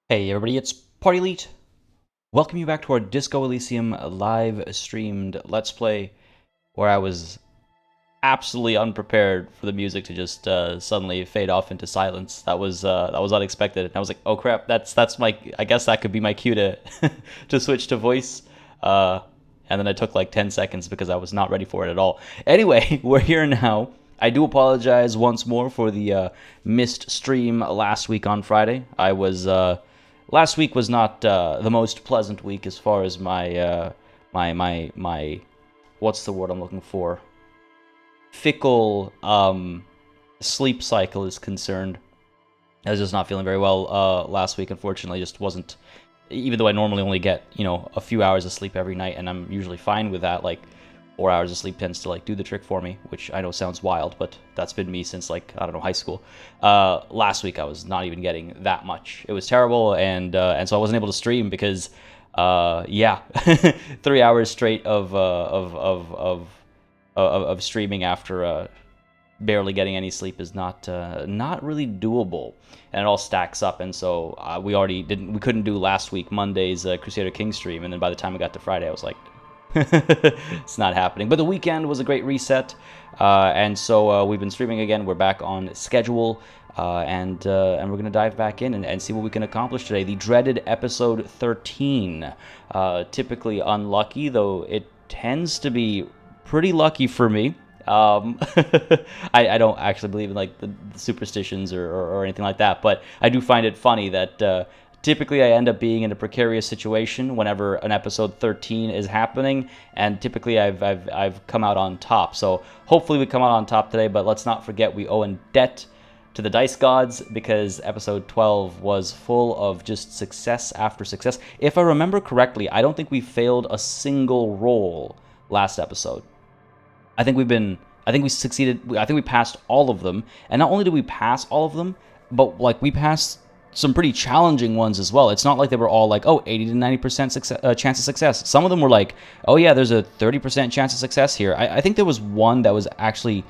Hey everybody, it's PartyElite. Welcome you back to our Disco Elysium live streamed Let's Play, where I was absolutely unprepared for the music to just suddenly fade off into silence. That was unexpected. And I was like, oh crap, that's my. I guess that could be my cue to to switch to voice. Uh, and then I took like 10 seconds because I was not ready for it at all. Anyway, we're here now. I do apologize once more for the missed stream last week on Friday. I was last week was not the most pleasant week as far as my what's the word I'm looking for? Fickle sleep cycle is concerned. I was just not feeling very well last week. Unfortunately, just wasn't. Even though I normally only get a few hours of sleep every night, and I'm usually fine with that. Like 4 hours of sleep tends to like do the trick for me, which I know sounds wild, but that's been me since like I don't know, high school. Last week I was not even getting that much. It was terrible, and so I wasn't able to stream because yeah, 3 hours straight of streaming after barely getting any sleep is not really doable, and it all stacks up. And so we couldn't do last week Monday's Crusader King stream, and then by the time we got to Friday, I was like, it's not happening. But the weekend was a great reset, and so we've been streaming again. We're back on schedule, and we're gonna dive back in and see what we can accomplish today. The dreaded episode 13. Typically unlucky, though it tends to be pretty lucky for me. I don't actually believe in like the superstitions or anything like that, but I do find it funny that typically I end up being in a precarious situation whenever an episode 13 is happening, and typically I've come out on top. So hopefully we come out on top today, but let's not forget we owe in debt to the dice gods, because episode 12 was full of just success after success. If I remember correctly, I don't think we failed a single roll last episode. I think we succeeded. I think we passed all of them. And not only did we pass all of them, but like we passed some pretty challenging ones as well. It's not like they were all like, oh, 80 to 90% chance of success. Some of them were like, oh yeah, there's a 30% chance of success here. I think there was one that was actually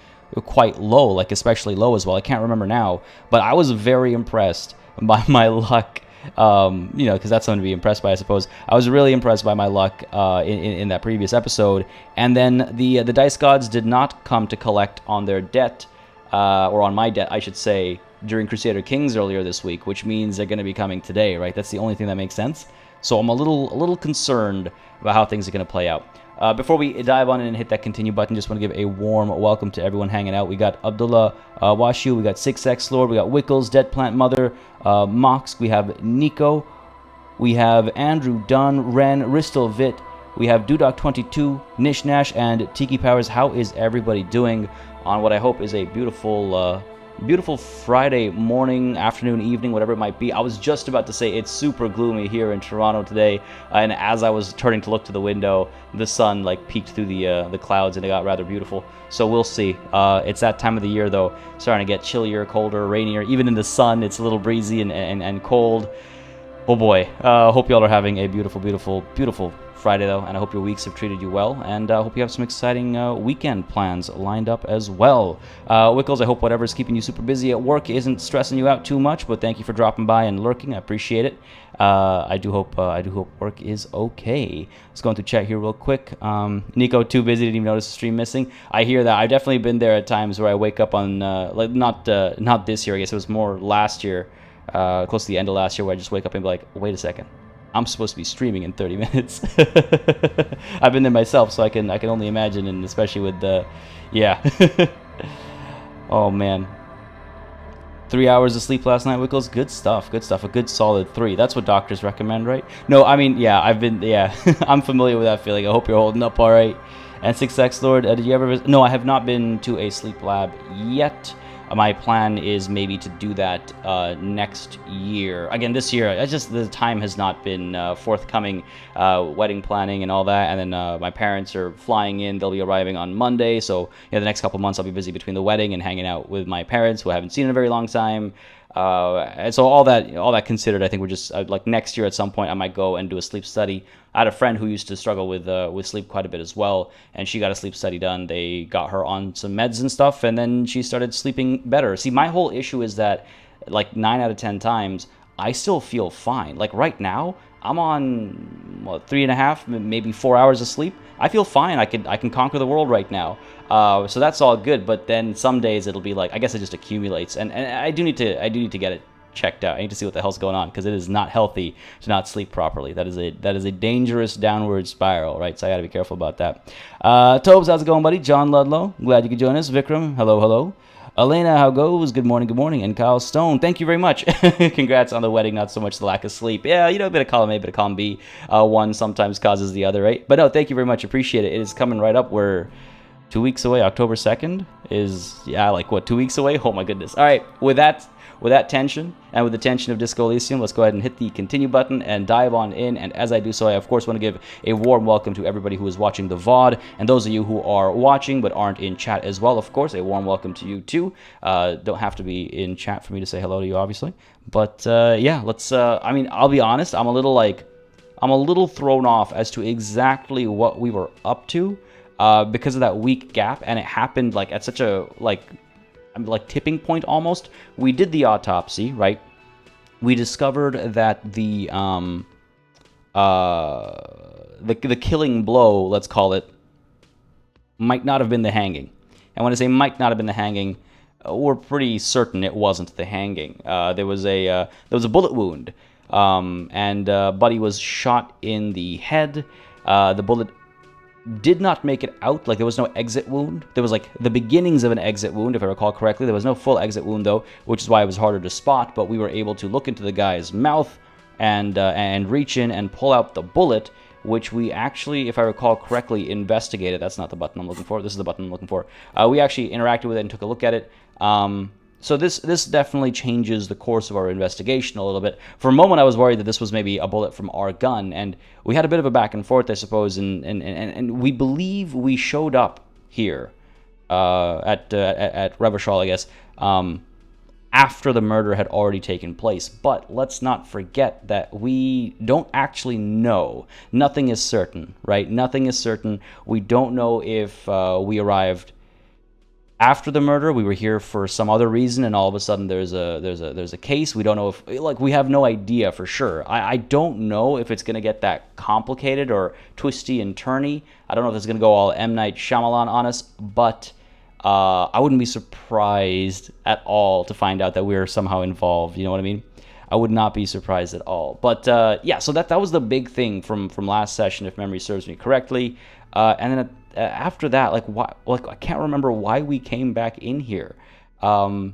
quite low, like especially low as well. I can't remember now, but I was very impressed by my luck. Because that's something to be impressed by, I suppose. I was really impressed by my luck in that previous episode, and then the dice gods did not come to collect on their debt, or on my debt, I should say, during Crusader Kings earlier this week, which means they're going to be coming today, right? That's the only thing that makes sense. So I'm a little concerned about how things are going to play out. Before we dive on in and hit that continue button, just want to give a warm welcome to everyone hanging out. We got Abdullah Washu, we got 6X Lord, we got Wickles, Dead Plant Mother, Mox, we have Nico, we have Andrew Dunn, Ren, Ristel Vit, we have Dudok22, Nish Nash, and Tiki Powers. How is everybody doing on what I hope is a beautiful Friday morning, afternoon, evening, whatever it might be? I was just about to say it's super gloomy here in Toronto today, and as I was turning to look to the window, the sun like peeked through the clouds, and it got rather beautiful. So we'll see. It's that time of the year though, starting to get chillier, colder, rainier. Even in the sun, it's a little breezy and cold. Oh boy. Hope y'all are having a beautiful Friday though, and I hope your weeks have treated you well, and I hope you have some exciting weekend plans lined up as well. Wickles, I hope whatever's keeping you super busy at work isn't stressing you out too much, but thank you for dropping by and lurking. I appreciate it. I do hope work is okay. Let's go into chat here real quick. Nico, too busy, didn't even notice the stream missing. I hear that. I've definitely been there at times where I wake up on like not this year. I guess it was more last year, close to the end of last year, where I just wake up and be like, wait a second, I'm supposed to be streaming in 30 minutes. I've been there myself, so I can only imagine, and especially with the, yeah. Oh man, 3 hours of sleep last night, Wickles. Good stuff. A good solid 3. That's what doctors recommend, right? No, I mean, yeah, I'm familiar with that feeling. I hope you're holding up all right. And 6X Lord, did you ever visit? No, I have not been to a sleep lab yet. My plan is maybe to do that next year. Again, this year, the time has not been forthcoming. Wedding planning and all that, and then my parents are flying in. They'll be arriving on Monday, so the next couple months I'll be busy between the wedding and hanging out with my parents, who I haven't seen in a very long time. And so all that considered, I think we're just like next year at some point I might go and do a sleep study. I had a friend who used to struggle with sleep quite a bit as well, and she got a sleep study done. They got her on some meds and stuff, and then she started sleeping better. See, my whole issue is that like 9 out of 10 times I still feel fine. Like right now, I'm on 3.5, maybe 4 hours of sleep. I feel fine. I can conquer the world right now. So that's all good. But then some days it'll be like, I guess it just accumulates, and I do need to get it checked out. I need to see what the hell's going on, because it is not healthy to not sleep properly. That is a dangerous downward spiral, right? So I got to be careful about that. Tobes, how's it going, buddy? John Ludlow, glad you could join us. Vikram, hello. Elena, how goes? Good morning. And Kyle Stone, thank you very much. Congrats on the wedding, not so much the lack of sleep. Yeah, a bit of column A, bit of column B. One sometimes causes the other, right? But no, thank you very much. Appreciate it. It is coming right up. We're 2 weeks away. October 2nd is, 2 weeks away? Oh my goodness. All right, with that tension, and with the tension of Disco Elysium, let's go ahead and hit the continue button and dive on in. And as I do so, I of course want to give a warm welcome to everybody who is watching the VOD, and those of you who are watching but aren't in chat as well, of course, a warm welcome to you too. Don't have to be in chat for me to say hello to you, obviously. But yeah, let's, I'll be honest, I'm a little thrown off as to exactly what we were up to because of that week gap, and it happened like at such a tipping point almost. We did the autopsy, right? We discovered that the killing blow, let's call it, might not have been the hanging. And when I say might not have been the hanging, we're pretty certain it wasn't the hanging. There was a bullet wound, and Buddy was shot in the head. The bullet did not make it out. Like, there was no exit wound. There was like the beginnings of an exit wound, if I recall correctly. There was no full exit wound though, which is why it was harder to spot. But we were able to look into the guy's mouth and reach in and pull out the bullet, which we actually, if I recall correctly, investigated. That's not the button I'm looking for. This is the button I'm looking for. We actually interacted with it and took a look at it. So this definitely changes the course of our investigation a little bit. For a moment, I was worried that this was maybe a bullet from our gun, and we had a bit of a back and forth, I suppose, and we believe we showed up here at Revachol, I guess, after the murder had already taken place. But let's not forget that we don't actually know. Nothing is certain, right? Nothing is certain. We don't know if we arrived after the murder, we were here for some other reason, and all of a sudden there's a case. We don't know if, like, we have no idea for sure. I don't know if it's going to get that complicated or twisty and turny. I don't know if it's going to go all M. Night Shyamalan on us, but I wouldn't be surprised at all to find out that we're somehow involved. You know what I mean? I would not be surprised at all. But yeah, so that was the big thing from last session, if memory serves me correctly. And then after that, I can't remember why we came back in here. It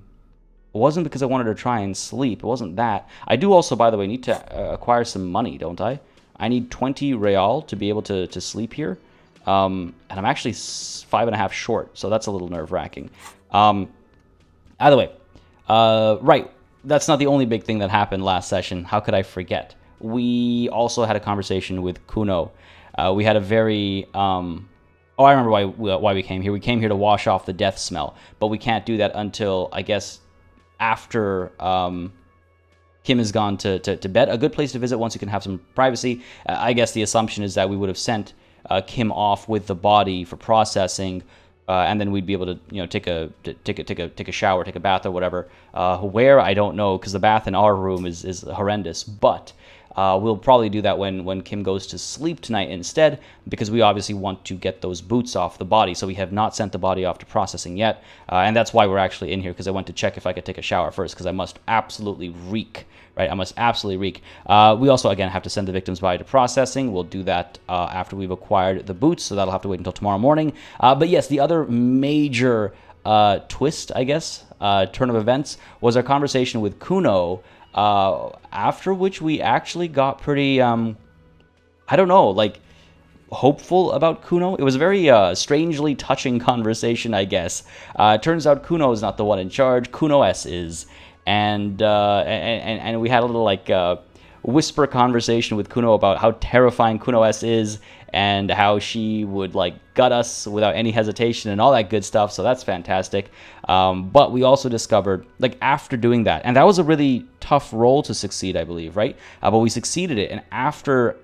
wasn't because I wanted to try and sleep. It wasn't that. I do also, by the way, need to acquire some money, don't I? I need 20 real to be able to sleep here. And I'm actually 5.5 short, so that's a little nerve-wracking. Either way, right, that's not the only big thing that happened last session. How could I forget? We also had a conversation with Kuno. We had a very... I remember why we came here. We came here to wash off the death smell, but we can't do that until, I guess, after Kim has gone to bed. A good place to visit once you can have some privacy. I guess the assumption is that we would have sent Kim off with the body for processing, and then we'd be able to, take a shower, take a bath, or whatever. Where, I don't know, because the bath in our room is horrendous. But we'll probably do that when Kim goes to sleep tonight instead, because we obviously want to get those boots off the body. So we have not sent the body off to processing yet, and that's why we're actually in here, because I went to check if I could take a shower first, because I must absolutely reek. Right, I must absolutely reek. We also, again, have to send the victim's body to processing. We'll do that after we've acquired the boots, so that'll have to wait until tomorrow morning. But yes, the other major twist, I guess, turn of events, was our conversation with Kuno, after which we actually got pretty, I don't know, like, hopeful about Kuno. It was a very strangely touching conversation, I guess. Turns out Kuno is not the one in charge. Kuno S is. And we had a little whisper conversation with Kuno about how terrifying Kuno S is, and how she would gut us without any hesitation and all that good stuff. So that's fantastic. But we also discovered, after doing that, and that was a really tough role to succeed, I believe, right? But we succeeded it, and after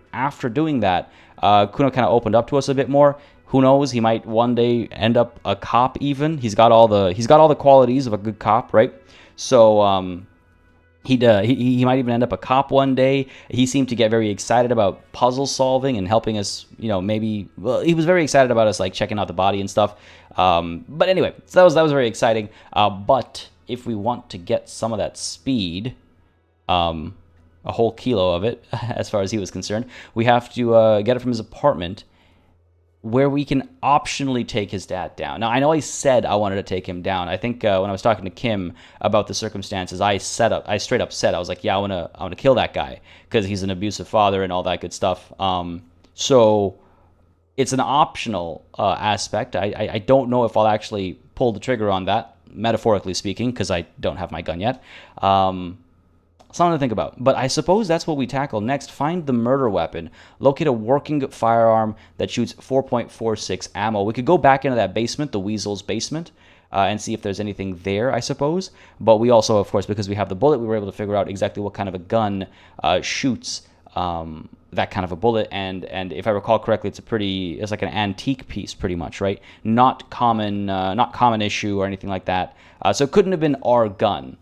doing that, Kuno kind of opened up to us a bit more. Who knows? He might one day end up a cop. Even he's got all the qualities of a good cop, right? So He might even end up a cop one day. He seemed to get very excited about puzzle solving and helping us, maybe, well, he was very excited about us, like, checking out the body and stuff. But anyway, so that was very exciting. But if we want to get some of that speed, a whole kilo of it, as far as he was concerned, we have to get it from his apartment, where we can optionally take his dad down. Now, I know I said I wanted to take him down. I think when I was talking to Kim about the circumstances, I straight up said, I was like, yeah, I want to kill that guy because he's an abusive father and all that good stuff. So it's an optional aspect. I don't know if I'll actually pull the trigger on that, metaphorically speaking, because I don't have my gun yet. Something to think about. But I suppose that's what we tackle next. Find the murder weapon. Locate a working firearm that shoots 4.46 ammo. We could go back into that basement, the Weasel's basement, and see if there's anything there, I suppose. But we also, of course, because we have the bullet, we were able to figure out exactly what kind of a gun shoots that kind of a bullet. And if I recall correctly, it's like an antique piece, pretty much, right? Not common issue or anything like that. So it couldn't have been our gun.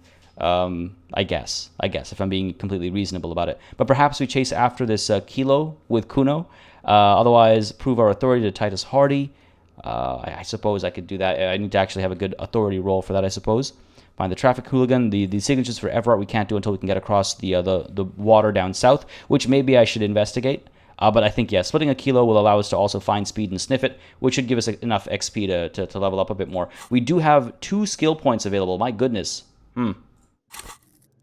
I guess, if I'm being completely reasonable about it. But perhaps we chase after this kilo with Kuno. Otherwise, prove our authority to Titus Hardy. I suppose I could do that. I need to actually have a good authority roll for that, I suppose. Find the traffic hooligan. The signatures for Everett we can't do until we can get across the water down south, which maybe I should investigate. But I think, yeah, splitting a kilo will allow us to also find speed and sniff it, which should give us enough XP to level up a bit more. We do have 2 skill points available. My goodness.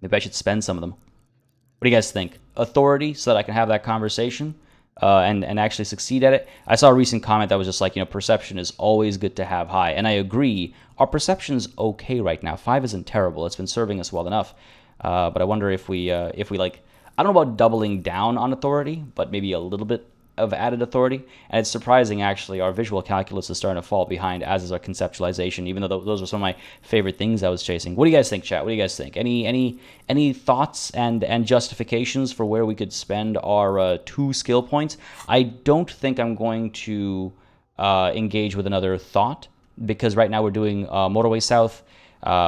Maybe I should spend some of them. What do you guys think? Authority, so that I can have that conversation and actually succeed at it. I saw a recent comment that was just like, perception is always good to have high. And I agree. Our perception's okay right now. 5 isn't terrible. It's been serving us well enough. But I wonder if we like, I don't know about doubling down on authority, but maybe a little bit of added authority. And it's surprising, actually, our visual calculus is starting to fall behind, as is our conceptualization, even though those are some of my favorite things I was chasing. What do you guys think, chat? What do you guys think? Any thoughts and justifications for where we could spend our 2 skill points? I don't think I'm going to engage with another thought, because right now we're doing Motorway South,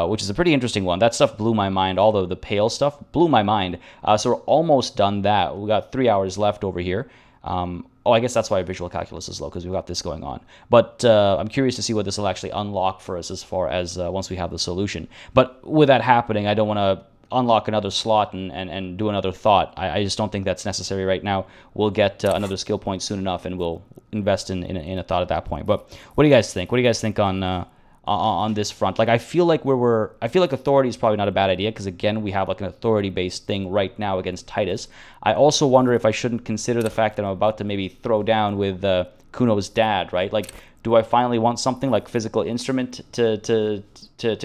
which is a pretty interesting one. That stuff blew my mind. All the pale stuff blew my mind. So we're almost done that. We got 3 hours left over here. I guess that's why visual calculus is low, because we've got this going on. But I'm curious to see what this will actually unlock for us as far as once we have the solution. But with that happening, I don't want to unlock another slot and do another thought. I just don't think that's necessary right now. We'll get another skill point soon enough, and we'll invest in a thought at that point. But what do you guys think? What do you guys think on this front? Like, I feel like authority is probably not a bad idea, because again, we have like an authority-based thing right now against Titus. I also wonder if I shouldn't consider the fact that I'm about to maybe throw down with Kuno's dad, right? Like, do I finally want something like physical instrument to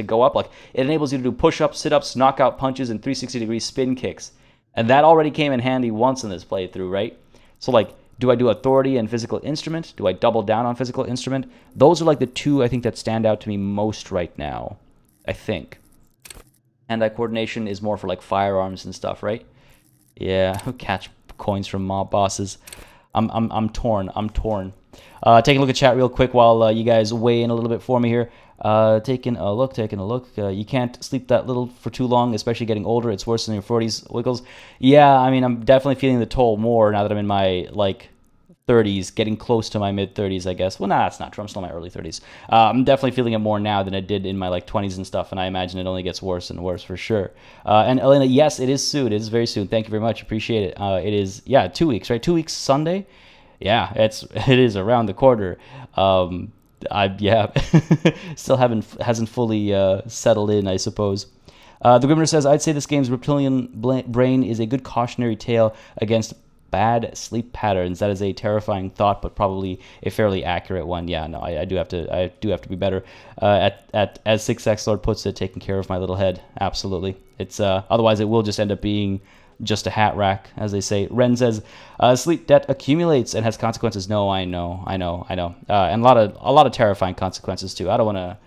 go up? Like, it enables you to do push-ups, sit-ups, knockout punches, and 360-degree spin kicks. And that already came in handy once in this playthrough, right? So, like, do I do authority and physical instrument? Do I double down on physical instrument? Those are like the 2 I think that stand out to me most right now, I think. Hand-eye coordination is more for like firearms and stuff, right? Yeah, catch coins from mob bosses. I'm torn. Taking a look at chat real quick while you guys weigh in a little bit for me here. Taking a look. You can't sleep that little for too long, especially getting older. It's worse than your 40s, Wiggles. Yeah, I mean, I'm definitely feeling the toll more now that I'm in my, 30s, getting close to my mid-30s, I guess. Well, nah, that's not true. I'm still in my early 30s. I'm definitely feeling it more now than I did in my, 20s and stuff, and I imagine it only gets worse and worse for sure. And Elena, yes, it is soon. It is very soon. Thank you very much. Appreciate it. It is, 2 weeks, right? 2 weeks Sunday? Yeah, it is around the corner. Still hasn't fully settled in, I suppose. The Grimmer says, I'd say this game's reptilian brain is a good cautionary tale against bad sleep patterns. That is a terrifying thought, but probably a fairly accurate one. Yeah, no, I do have to be better at as 6X Lord puts it, taking care of my little head. Absolutely. It's otherwise it will just end up being just a hat rack, as they say. Ren says, sleep debt accumulates and has consequences. No, I know. And a lot of terrifying consequences too. I don't want to.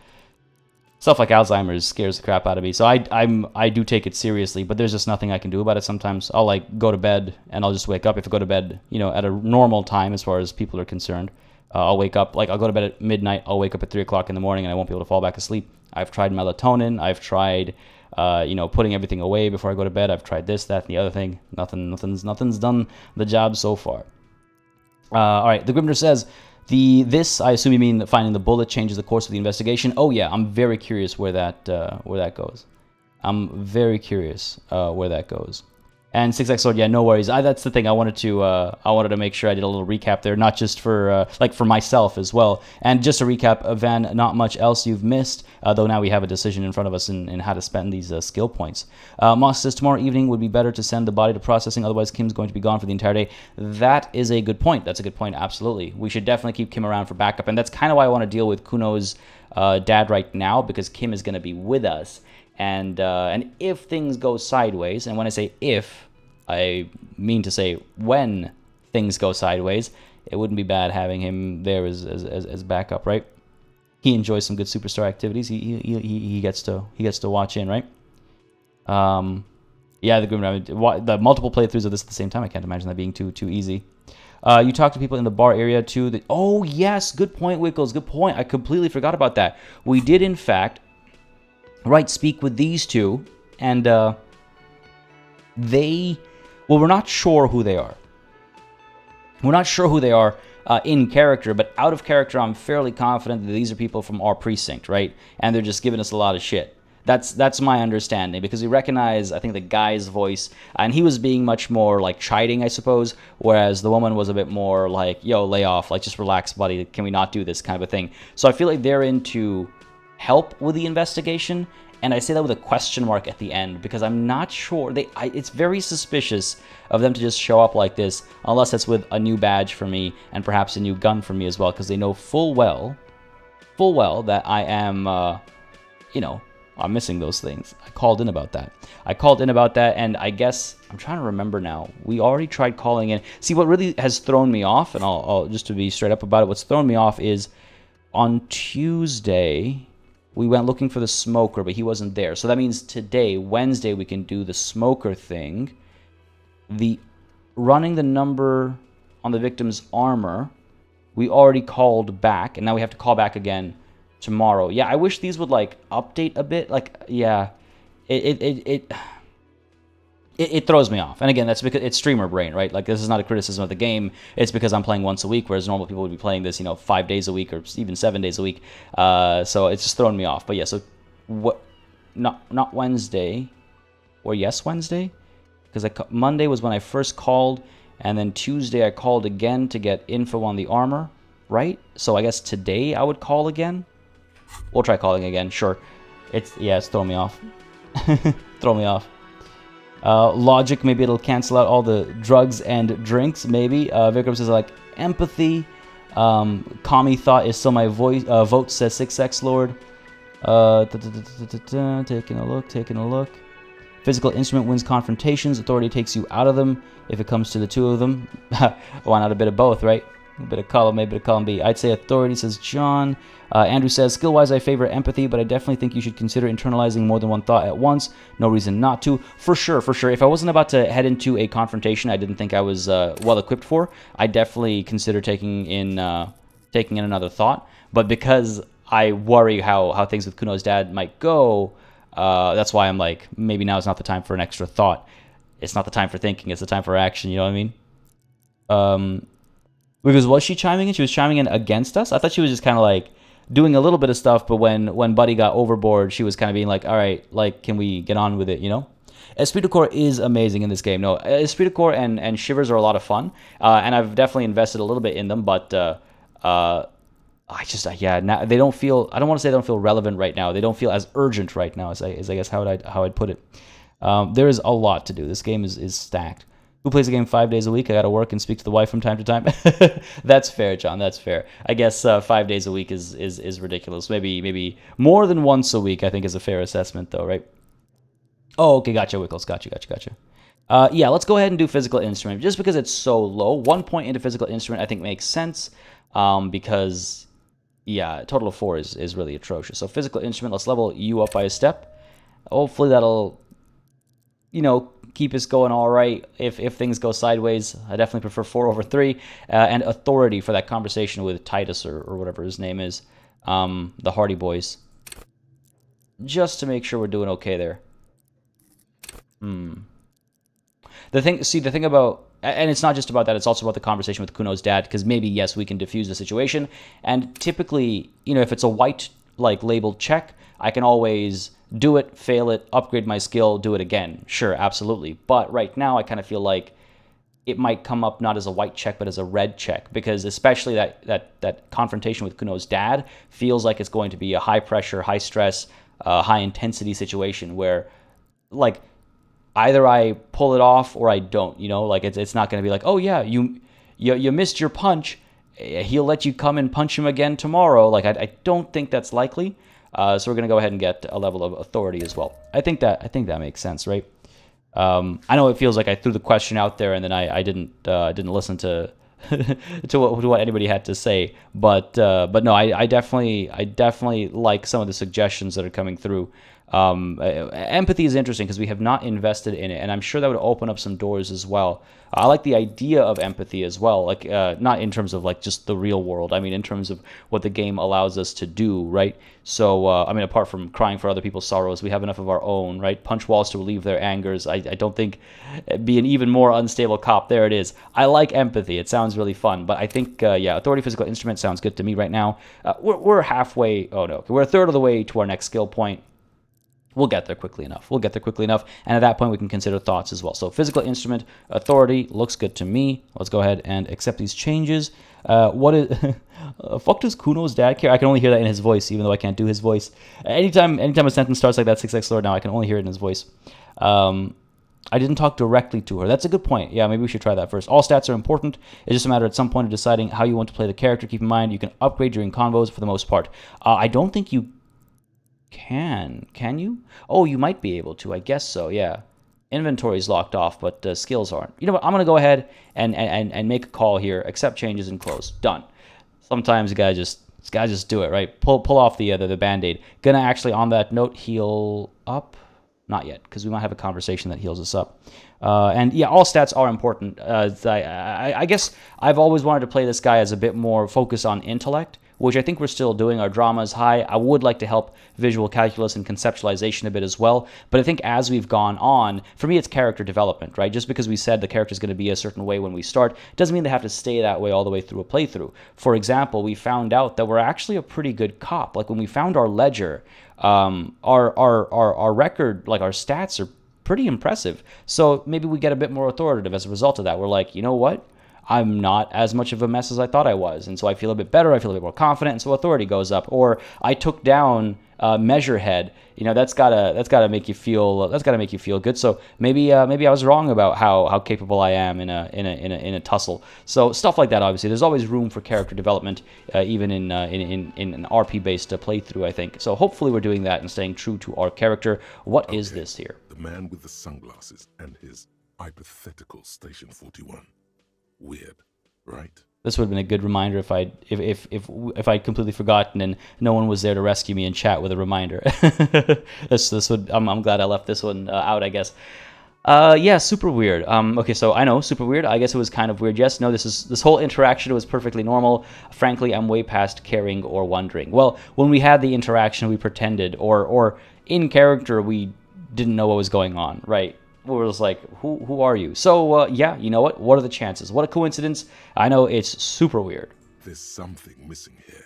Stuff like Alzheimer's scares the crap out of me, so I do take it seriously. But there's just nothing I can do about it. Sometimes I'll go to bed and I'll just wake up. If I go to bed, at a normal time as far as people are concerned, I'll wake up. I'll go to bed at midnight. I'll wake up at 3 o'clock in the morning and I won't be able to fall back asleep. I've tried melatonin. I've tried you know, putting everything away before I go to bed. I've tried this, that, and the other thing. Nothing's done the job so far. All right, the Grimner says, this, I assume you mean finding the bullet changes the course of the investigation. Oh yeah, I'm very curious where that goes. I'm very curious where that goes. And 6X Lord, yeah, no worries. That's the thing. I wanted to make sure I did a little recap there, not just for like for myself as well. And just a recap, Van, not much else you've missed, though now we have a decision in front of us in how to spend these skill points. Moss says tomorrow evening would be better to send the body to processing, otherwise Kim's going to be gone for the entire day. That is a good point. That's a good point. Absolutely, we should definitely keep Kim around for backup, and that's kind of why I want to deal with Kuno's dad right now, because Kim is going to be with us. And if things go sideways, and when I say if, I mean to say when things go sideways, it wouldn't be bad having him there as backup, right? He enjoys some good superstar activities. He gets to watch in, right? Yeah, the multiple playthroughs of this at the same time. I can't imagine that being too easy. You talk to people in the bar area too. Oh yes, good point, Wickles. Good point. I completely forgot about that. We did in fact. Right, speak with these two, and well, we're not sure who they are. We're not sure who they are in character, but out of character, I'm fairly confident that these are people from our precinct, right? And they're just giving us a lot of shit. That's my understanding, because we recognize, I think, the guy's voice, and he was being much more, like, chiding, I suppose, whereas the woman was a bit more like, yo, lay off, like, just relax, buddy, can we not do this kind of a thing? So I feel like they're into help with the investigation, and I say that with a question mark at the end, because I'm not sure. It's very suspicious of them to just show up like this, unless it's with a new badge for me, and perhaps a new gun for me as well, because they know full well that I am, you know, I'm missing those things. I called in about that. And I guess, I'm trying to remember now, we already tried calling in. See, what really has thrown me off, and I'll just to be straight up about it, what's thrown me off is, on Tuesday, we went looking for the smoker, but he wasn't there. So that means today, Wednesday, we can do the smoker thing. Running the number on the victim's armor, we already called back, and now we have to call back again tomorrow. Yeah, I wish these would, like, update a bit. Like, yeah, it throws me off. And again, that's because it's streamer brain, right? Like, this is not a criticism of the game. It's because I'm playing once a week, whereas normal people would be playing this, you know, 5 days a week or even 7 days a week. So it's just throwing me off. But yeah, so not Wednesday, or yes, Wednesday, because Monday was when I first called, and then Tuesday I called again to get info on the armor, right? So I guess today I would call again. We'll try calling again, sure. It's throwing me off. Throw me off. Logic, maybe it'll cancel out all the drugs and drinks, maybe. Vikram says, like, empathy. Kami thought is still my vote, says 6X Lord. Taking a look. Physical instrument wins confrontations. Authority takes you out of them if it comes to the two of them. Why not a bit of both, right? A bit of column A, bit of column B. I'd say authority, says John. Andrew says, skill-wise, I favor empathy, but I definitely think you should consider internalizing more than one thought at once. No reason not to. For sure. If I wasn't about to head into a confrontation I didn't think I was well-equipped for, I'd definitely consider taking in another thought. But because I worry how things with Kuno's dad might go, that's why I'm like, maybe now is not the time for an extra thought. It's not the time for thinking. It's the time for action, you know what I mean? Because was she chiming in? She was chiming in against us? I thought she was just kind of like doing a little bit of stuff, but when Buddy got overboard, she was kind of being like, all right, like, can we get on with it, you know? Esprit de Corps is amazing in this game. No, Esprit de Corps and Shivers are a lot of fun, and I've definitely invested a little bit in them, but now they don't feel, I don't want to say they don't feel relevant right now. They don't feel as urgent right now as I guess how I'd put it. There is a lot to do. This game is stacked. Who plays the game 5 days a week? I got to work and speak to the wife from time to time. That's fair, John. That's fair. I guess 5 days a week is ridiculous. Maybe more than once a week, I think, is a fair assessment, though, right? Oh, okay. Gotcha, Wickles. Gotcha. Yeah, let's go ahead and do physical instrument. Just because it's so low, 1 point into physical instrument I think makes sense, because, yeah, total of 4 is really atrocious. So physical instrument, let's level you up by a step. Hopefully that'll, you know, keep us going all right if things go sideways. I definitely prefer 4 over 3. And authority for that conversation with Titus or whatever his name is. The Hardy Boys. Just to make sure we're doing okay there. The thing about, and it's not just about that, it's also about the conversation with Kuno's dad, because maybe, yes, we can diffuse the situation, and typically, if it's a white, labeled check, I can always do it, fail it, upgrade my skill, do it again. Sure, absolutely. But right now, I kind of feel like it might come up not as a white check, but as a red check, because especially that confrontation with Kuno's dad feels like it's going to be a high pressure, high stress, high intensity situation where, either I pull it off or I don't. It's not going to be like, oh yeah, you missed your punch. He'll let you come and punch him again tomorrow. I don't think that's likely. So we're going to go ahead and get a level of authority as well. I think that makes sense, right? I know it feels like I threw the question out there and then I didn't listen to to what anybody had to say, but no, I definitely like some of the suggestions that are coming through. Empathy is interesting because we have not invested in it, and I'm sure that would open up some doors as well. I like the idea of empathy as well, not in terms of just the real world. I mean, in terms of what the game allows us to do, right? So, apart from crying for other people's sorrows, we have enough of our own, right? Punch walls to relieve their angers. I don't think be an even more unstable cop. There it is. I like empathy. It sounds really fun, but I think, authority physical instrument sounds good to me right now. We're halfway. Oh no, we're a third of the way to our next skill point. We'll get there quickly enough. And at that point, we can consider thoughts as well. So physical instrument, authority, looks good to me. Let's go ahead and accept these changes. What is... fuck does Kuno's dad care? I can only hear that in his voice, even though I can't do his voice. Anytime a sentence starts like that, 6x Lord, now I can only hear it in his voice. I didn't talk directly to her. That's a good point. Yeah, maybe we should try that first. All stats are important. It's just a matter at some point of deciding how you want to play the character. Keep in mind, you can upgrade during convos for the most part. I don't think you... Can you? Oh, you might be able to. I guess so, yeah. Inventory's locked off, but skills aren't. You know what? I'm going to go ahead and make a call here. Accept changes and close. Done. Sometimes you gotta just do it, right? Pull off the Band-Aid. Gonna actually, on that note, heal up? Not yet, because we might have a conversation that heals us up. And yeah, all stats are important. I guess I've always wanted to play this guy as a bit more focused on intellect, which I think we're still doing. Our drama is high. I would like to help visual calculus and conceptualization a bit as well. But I think as we've gone on, for me, it's character development, right? Just because we said the character is going to be a certain way when we start, doesn't mean they have to stay that way all the way through a playthrough. For example, we found out that we're actually a pretty good cop. When we found our ledger, our record, our stats are pretty impressive. So maybe we get a bit more authoritative as a result of that. We're like, you know what? I'm not as much of a mess as I thought I was, and so I feel a bit better. I feel a bit more confident, and so authority goes up. Or I took down Measurehead. That's gotta make you feel good. So maybe I was wrong about how capable I am in a tussle. So stuff like that. Obviously, there's always room for character development, even in an RP based playthrough. I think so. Hopefully, we're doing that and staying true to our character. What is this here? The man with the sunglasses and his hypothetical Station 41. Weird, right? This would have been a good reminder if I'd completely forgotten and no one was there to rescue me in chat with a reminder. I'm glad I left this one out, I guess. Yeah, super weird. Okay, so I know, super weird. I guess it was kind of weird. Yes, no, this whole interaction was perfectly normal. Frankly, I'm way past caring or wondering. Well, when we had the interaction, we pretended, or in character, we didn't know what was going on, right? We were just like, who are you? So, yeah, you know what? What are the chances? What a coincidence. I know it's super weird. There's something missing here.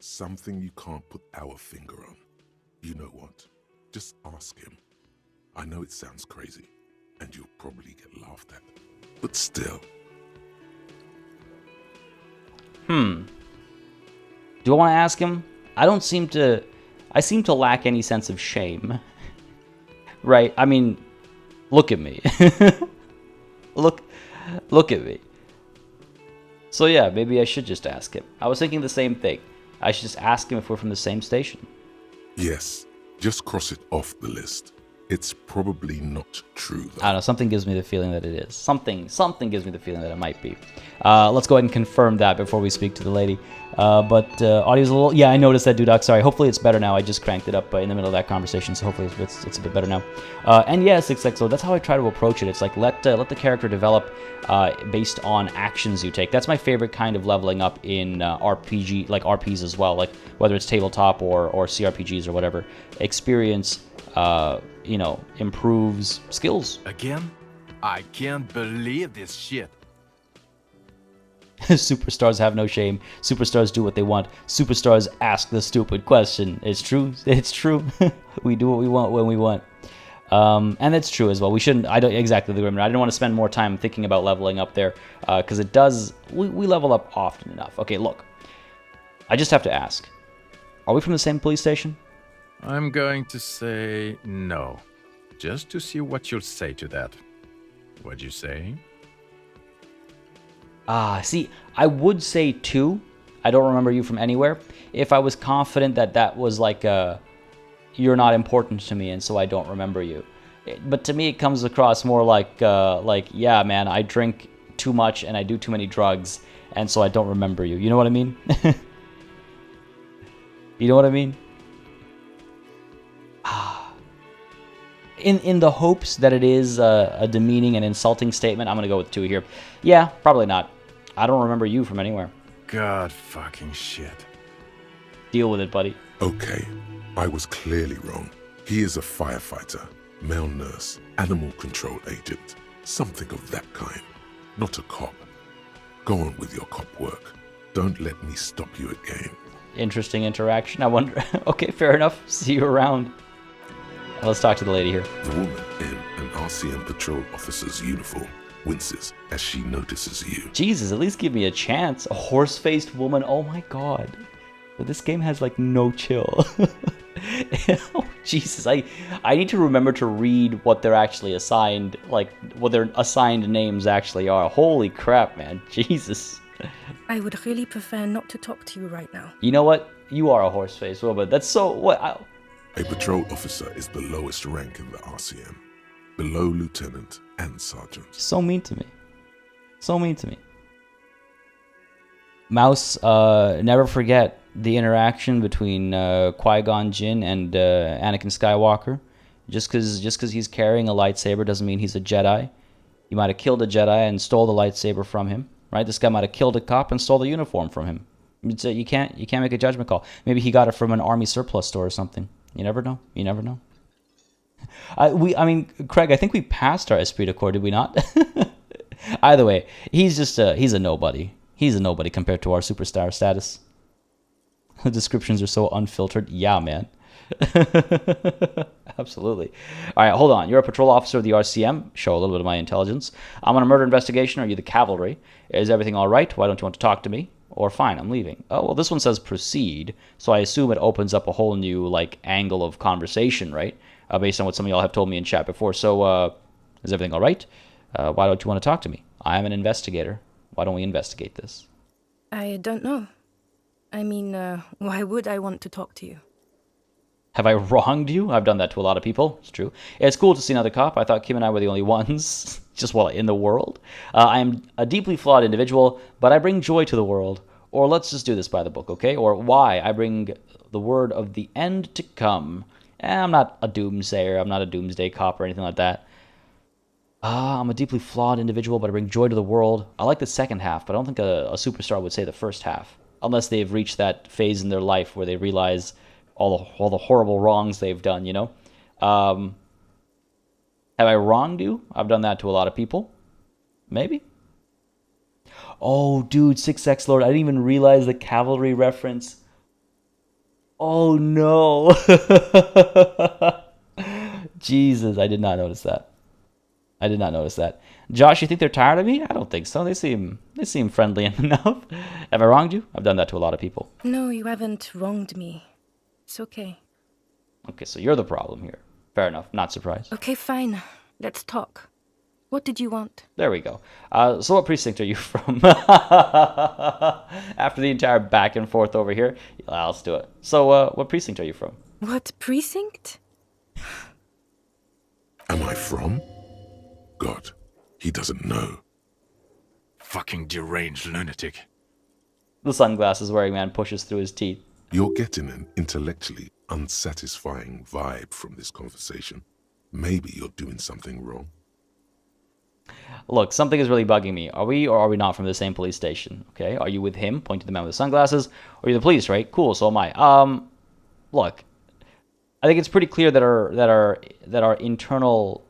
Something you can't put our finger on. You know what? Just ask him. I know it sounds crazy, and you'll probably get laughed at. But still. Do I want to ask him? I seem to lack any sense of shame. Right? I mean... Look at me. Look at me. So yeah, maybe I should just ask him. I was thinking the same thing. I should just ask him if we're from the same station. Yes, just cross it off the list. It's probably not true, though. I don't know, something gives me the feeling that it is. Something gives me the feeling that it might be. Let's go ahead and confirm that before we speak to the lady. But audio's a little... Yeah, I noticed that, Dudoc. Sorry. Hopefully it's better now. I just cranked it up in the middle of that conversation, so hopefully it's a bit better now. And yeah, 6XO, that's how I try to approach it. It's like, let the character develop based on actions you take. That's my favorite kind of leveling up in RPG, like RPs as well, like whether it's tabletop or CRPGs or whatever. Experience... you know, improves skills. Again? I can't believe this shit. Superstars have no shame. Superstars do what they want. Superstars ask the stupid question. It's true. It's true. We do what we want when we want. And it's true as well. We shouldn't. I don't exactly agree. I didn't want to spend more time thinking about leveling up there because it does. We level up often enough. Okay, look. I just have to ask. Are we from the same police station? I'm going to say no. Just to see what you'll say to that. What'd you say? See, I would say 2. I don't remember you from anywhere. If I was confident that that was like you're not important to me, and so I don't remember you. But to me, it comes across more like yeah, man, I drink too much and I do too many drugs, and so I don't remember you. You know what I mean? You know what I mean? In the hopes that it is a demeaning and insulting statement, I'm gonna go with 2 here. Yeah, probably not. I don't remember you from anywhere. God fucking shit. Deal with it, buddy. Okay, I was clearly wrong. He is a firefighter, male nurse, animal control agent, something of that kind. Not a cop. Go on with your cop work. Don't let me stop you again. Interesting interaction. I wonder. Okay, fair enough. See you around. Let's talk to the lady here. The woman in an RCM patrol officer's uniform winces as she notices you. Jesus, at least give me a chance. A horse-faced woman. Oh my god. But this game has like no chill. Oh, Jesus, I need to remember to read what they're actually assigned, like what their assigned names actually are. Holy crap, man. Jesus. I would really prefer not to talk to you right now. You know what? You are a horse-faced woman. That's so... What? A patrol officer is the lowest rank in the RCM, below lieutenant and sergeant. So mean to me. So mean to me. Mouse, never forget the interaction between Qui-Gon Jinn and Anakin Skywalker. Just because he's carrying a lightsaber doesn't mean he's a Jedi. You might have killed a Jedi and stole the lightsaber from him, right? This guy might have killed a cop and stole the uniform from him. You can't make a judgment call. Maybe he got it from an army surplus store or something. You never know. You never know. I mean, Craig, I think we passed our Esprit de Corps, did we not? Either way, he's a nobody. He's a nobody compared to our superstar status. The descriptions are so unfiltered. Yeah, man. Absolutely. All right, hold on. You're a patrol officer of the RCM. Show a little bit of my intelligence. I'm on a murder investigation. Are you the cavalry? Is everything all right? Why don't you want to talk to me? Or fine, I'm leaving. Oh, well, this one says proceed, so I assume it opens up a whole new, like, angle of conversation, right? Based on what some of y'all have told me in chat before. So, is everything all right? Why don't you want to talk to me? I am an investigator. Why don't we investigate this? I don't know. I mean, why would I want to talk to you? Have I wronged you? I've done that to a lot of people. It's true. It's cool to see another cop. I thought Kim and I were the only ones, just well, in the world. I am a deeply flawed individual, but I bring joy to the world. Or let's just do this by the book, okay? Or why I bring the word of the end to come. I'm not a doomsayer. I'm not a doomsday cop or anything like that. I'm a deeply flawed individual, but I bring joy to the world. I like the second half, but I don't think a superstar would say the first half. Unless they've reached that phase in their life where they realize all the horrible wrongs they've done, you know? Have I wronged you? I've done that to a lot of people. Maybe. Oh, dude, 6X Lord, I didn't even realize the cavalry reference. Oh, no. Jesus, I did not notice that. I did not notice that. Josh, you think they're tired of me? I don't think so. They seem friendly enough. Have I wronged you? I've done that to a lot of people. No, you haven't wronged me. It's okay. Okay, so you're the problem here. Fair enough. Not surprised. Okay, fine. Let's talk. What did you want? There we go. So what precinct are you from? After the entire back and forth over here, let's do it. So what precinct are you from? What precinct? Am I from? God, he doesn't know. Fucking deranged lunatic. The sunglasses wearing man pushes through his teeth. You're getting an intellectually unsatisfying vibe from this conversation. Maybe you're doing something wrong. Look, something is really bugging me. Are we or are we not from the same police station? Okay, are you with him, pointing to the man with the sunglasses? Or are you the police, right? Cool, so am I. Look, I think it's pretty clear that our internal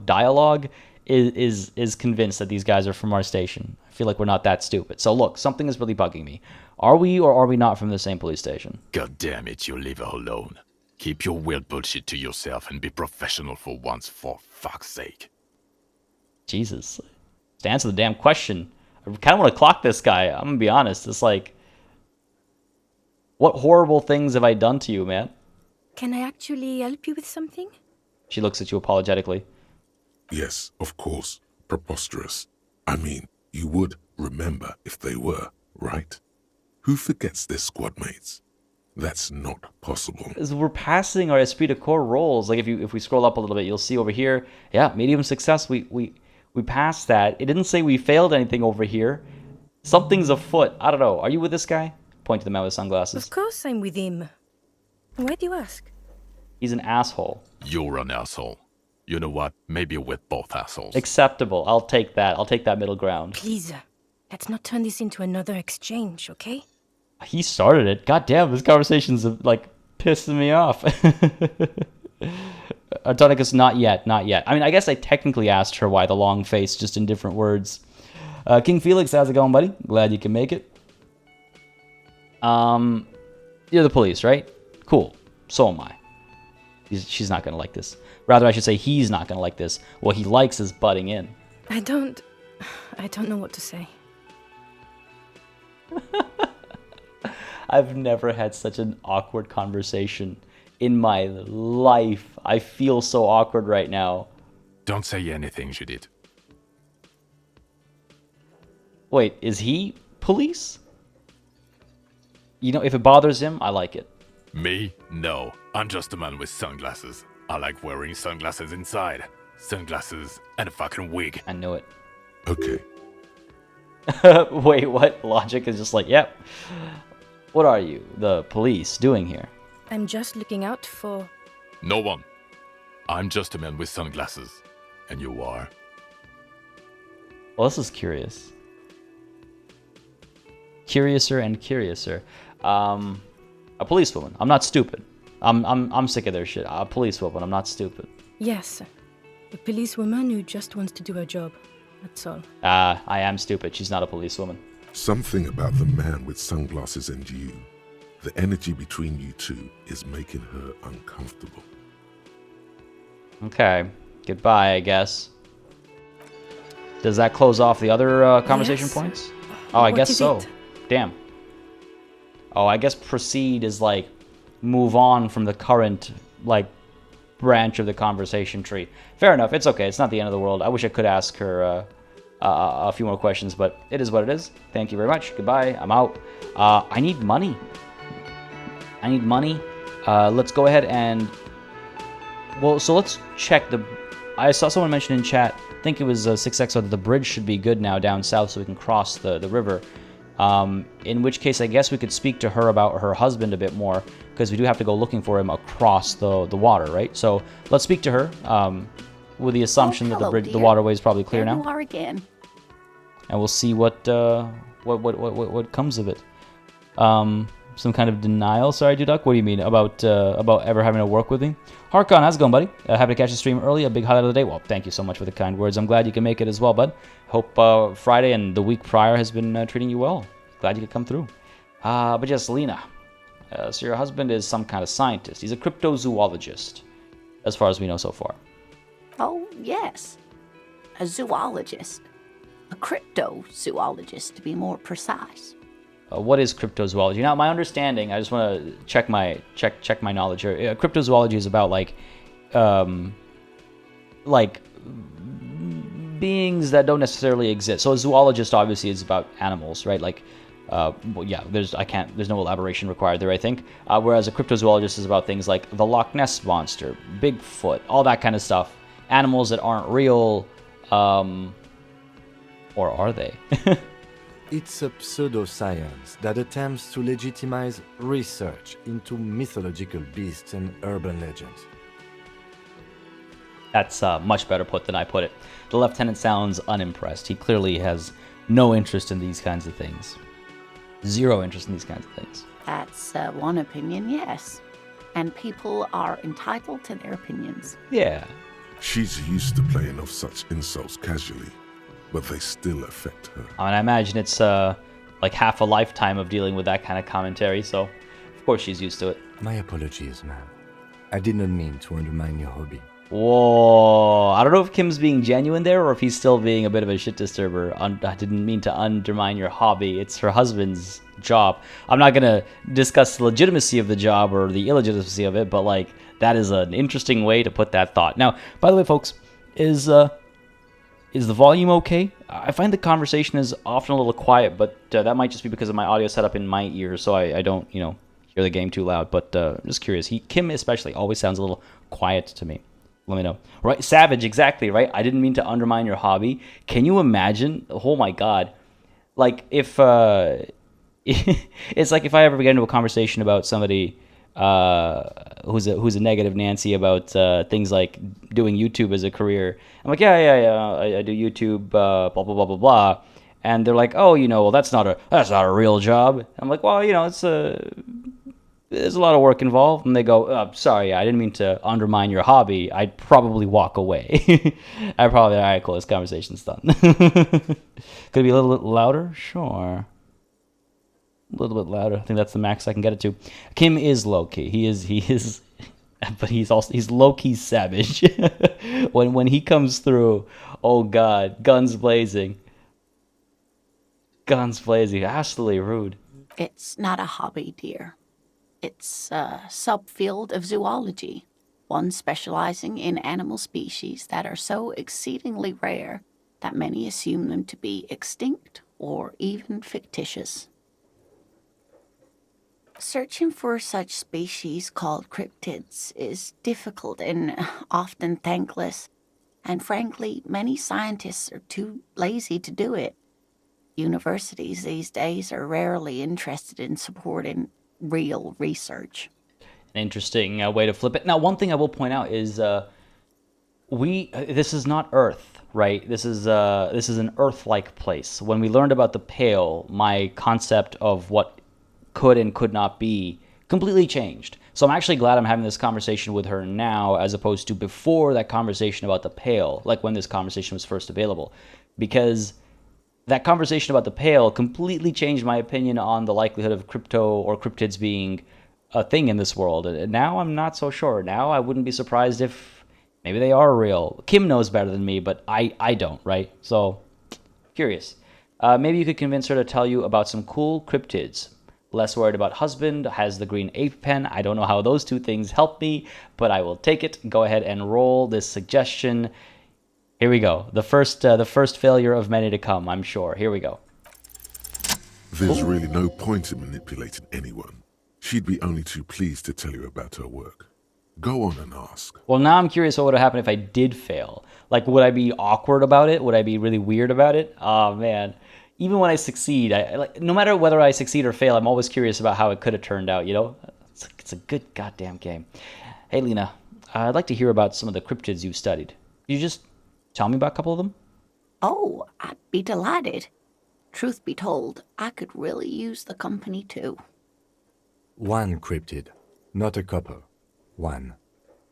dialogue is convinced that these guys are from our station. I feel like we're not that stupid. So look, something is really bugging me. Are we or are we not from the same police station? God damn it, you leave her alone. Keep your weird bullshit to yourself and be professional for once, for fuck's sake. Jesus. To answer the damn question, I kind of want to clock this guy. I'm going to be honest. It's like, what horrible things have I done to you, man? Can I actually help you with something? She looks at you apologetically. Yes, of course. Preposterous. I mean, you would remember if they were, right? Who forgets their squad mates? That's not possible. As we're passing our esprit de corps rolls, like if we scroll up a little bit, you'll see over here, yeah, medium success. We passed that. It didn't say we failed anything over here. Something's afoot. I don't know. Are you with this guy? Point to the man with sunglasses. Of course I'm with him. Why do you ask? He's an asshole. You're an asshole. You know what? Maybe we're both assholes. Acceptable. I'll take that. I'll take that middle ground. Please, let's not turn this into another exchange, okay? He started it. God damn, this conversation's like pissing me off. Artonicus, not yet, not yet. I mean, I guess I technically asked her why the long face, just in different words. King Felix, how's it going, buddy? Glad you can make it. You're the police, right? Cool. So am I. She's not gonna like this. Rather, I should say he's not gonna like this. What he likes is butting in. I don't know what to say. I've never had such an awkward conversation in my life. I feel so awkward right now. Don't say anything, Judith. Wait, is he police? You know, if it bothers him, I like it. Me? No. I'm just a man with sunglasses. I like wearing sunglasses inside. Sunglasses and a fucking wig. I knew it. Okay. Wait, what? Logic is just like, yep. What are you, the police, doing here? I'm just looking out for... No one. I'm just a man with sunglasses. And you are? Well, this is curious. Curiouser and curiouser. A policewoman. I'm not stupid. I'm sick of their shit. A policewoman. I'm not stupid. Yes, a policewoman who just wants to do her job. That's all. I am stupid. She's not a policewoman. Something about the man with sunglasses and you, the energy between you two is making her uncomfortable. Okay. Goodbye, I guess. Does that close off the other conversation Yes. points? Oh, I What guess is so. it? Damn. Oh, I guess proceed is like move on from the current like branch of the conversation tree. Fair enough. It's okay. It's not the end of the world. I wish I could ask her a few more questions, but it is what it is. Thank you very much. Goodbye. I'm out. I need money. I need money. Let's go ahead and... Well, so let's check the... I saw someone mention in chat, I think it was 6XO, that the bridge should be good now down south so we can cross the river. In which case, I guess we could speak to her about her husband a bit more, because we do have to go looking for him across the water, right? So let's speak to her, with the assumption that the waterway is probably clear There now. you are again. And we'll see what comes of it. Some kind of denial. Sorry, Duduck. What do you mean about ever having to work with me? Harkon, how's it going, buddy? Happy to catch the stream early. A big highlight of the day. Well, thank you so much for the kind words. I'm glad you can make it as well, bud. Hope Friday and the week prior has been treating you well. Glad you could come through. But yes, Lena. So your husband is some kind of scientist. He's a cryptozoologist, as far as we know so far. Oh, yes. A zoologist. A cryptozoologist, to be more precise. What is cryptozoology? Now, my understanding, I just want to check my knowledge here. Cryptozoology is about like beings that don't necessarily exist. So a zoologist obviously is about animals, right? Like, well, yeah, there's no elaboration required there, I think. Whereas a cryptozoologist is about things like the Loch Ness monster, Bigfoot, all that kind of stuff. Animals that aren't real, or are they? It's a pseudoscience that attempts to legitimize research into mythological beasts and urban legends. That's much better put than I put it. The lieutenant sounds unimpressed. He clearly has no interest in these kinds of things. Zero interest in these kinds of things. That's one opinion, yes. and people are entitled to their opinions. Yeah. She's used to playing off such insults casually, but they still affect her. I imagine it's like half a lifetime of dealing with that kind of commentary, so of course she's used to it. My apologies, ma'am. I did not mean to undermine your hobby. Whoa, I don't know if Kim's being genuine there or if he's still being a bit of a shit disturber. I didn't mean to undermine your hobby. It's her husband's job. I'm not going to discuss the legitimacy of the job or the illegitimacy of it, but like that is an interesting way to put that thought. Now, by the way, folks, is the volume okay? I find the conversation is often a little quiet, but that might just be because of my audio setup in my ears, so I don't, hear the game too loud. But I'm just curious. Kim especially always sounds a little quiet to me. Let me know. Right, Savage, exactly, right? I didn't mean to undermine your hobby. Can you imagine? Oh my god. Like if it's like if I ever get into a conversation about somebody who's a negative Nancy about things like doing YouTube as a career. I'm like, I do YouTube, blah blah blah blah blah, and they're like, oh, well, that's not a real job. I'm like, well, there's a lot of work involved, and they go, sorry, I didn't mean to undermine your hobby. I'd probably walk away. I'd probably, all right, cool, this conversation's done. Could it be a little bit louder? Sure. A little bit louder. I think that's the max I can get it to. Kim is low-key. He is, but he's low-key savage. when he comes through, oh god, guns blazing. Guns blazing, absolutely rude. It's not a hobby, dear. It's a subfield of zoology, one specializing in animal species that are so exceedingly rare that many assume them to be extinct or even fictitious. Searching for such species called cryptids is difficult and often thankless, and frankly, many scientists are too lazy to do it. Universities these days are rarely interested in supporting real research. An interesting way to flip it. Now, one thing I will point out is this is not Earth, right? This is an Earth-like place. When we learned about the Pale, my concept of what could and could not be completely changed. So I'm actually glad I'm having this conversation with her now as opposed to before that conversation about the Pale, like when this conversation was first available. Because that conversation about the Pale completely changed my opinion on the likelihood of crypto or cryptids being a thing in this world. And now I'm not so sure. Now I wouldn't be surprised if maybe they are real. Kim knows better than me, but I don't, right? So, curious. Maybe you could convince her to tell you about some cool cryptids. Less worried about husband, has the green ape pen. I don't know how those two things help me, but I will take it. Go ahead and roll this suggestion. Here we go. The first failure of many to come, I'm sure. Here we go. There's really no point in manipulating anyone. She'd be only too pleased to tell you about her work. Go on and ask. Well, now I'm curious what would happen if I did fail. Like, would I be awkward about it? Would I be really weird about it? Oh, man. Even when I succeed, no matter whether I succeed or fail, I'm always curious about how it could have turned out, It's a good goddamn game. Hey, Lena, I'd like to hear about some of the cryptids you've studied. Could you just tell me about a couple of them? Oh, I'd be delighted. Truth be told, I could really use the company too. One cryptid, not a couple. One.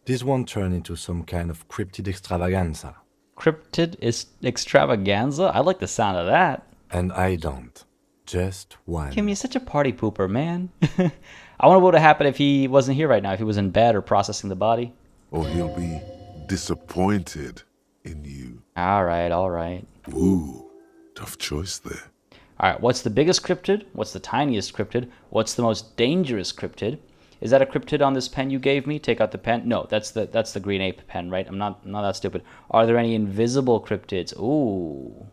This won't turn into some kind of cryptid extravaganza. Cryptid extravaganza? I like the sound of that. And I don't. Just one. Kim, you're such a party pooper, man. I wonder what would happen if he wasn't here right now, if he was in bed or processing the body. Or he'll be disappointed in you. All right. Ooh, tough choice there. All right, what's the biggest cryptid? What's the tiniest cryptid? What's the most dangerous cryptid? Is that a cryptid on this pen you gave me? Take out the pen. No, that's the green ape pen, right? I'm not that stupid. Are there any invisible cryptids? Ooh.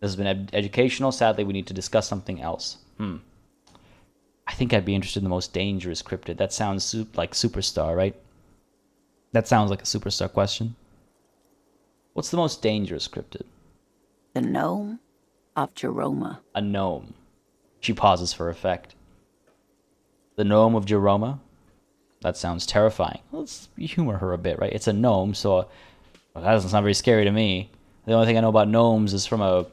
This has been educational. Sadly, we need to discuss something else. I think I'd be interested in the most dangerous cryptid. That sounds like Superstar, right? That sounds like a Superstar question. What's the most dangerous cryptid? The gnome of Jeroma. A gnome. She pauses for effect. The gnome of Jeroma? That sounds terrifying. Let's humor her a bit, right? It's a gnome, so that doesn't sound very scary to me. The only thing I know about gnomes is from a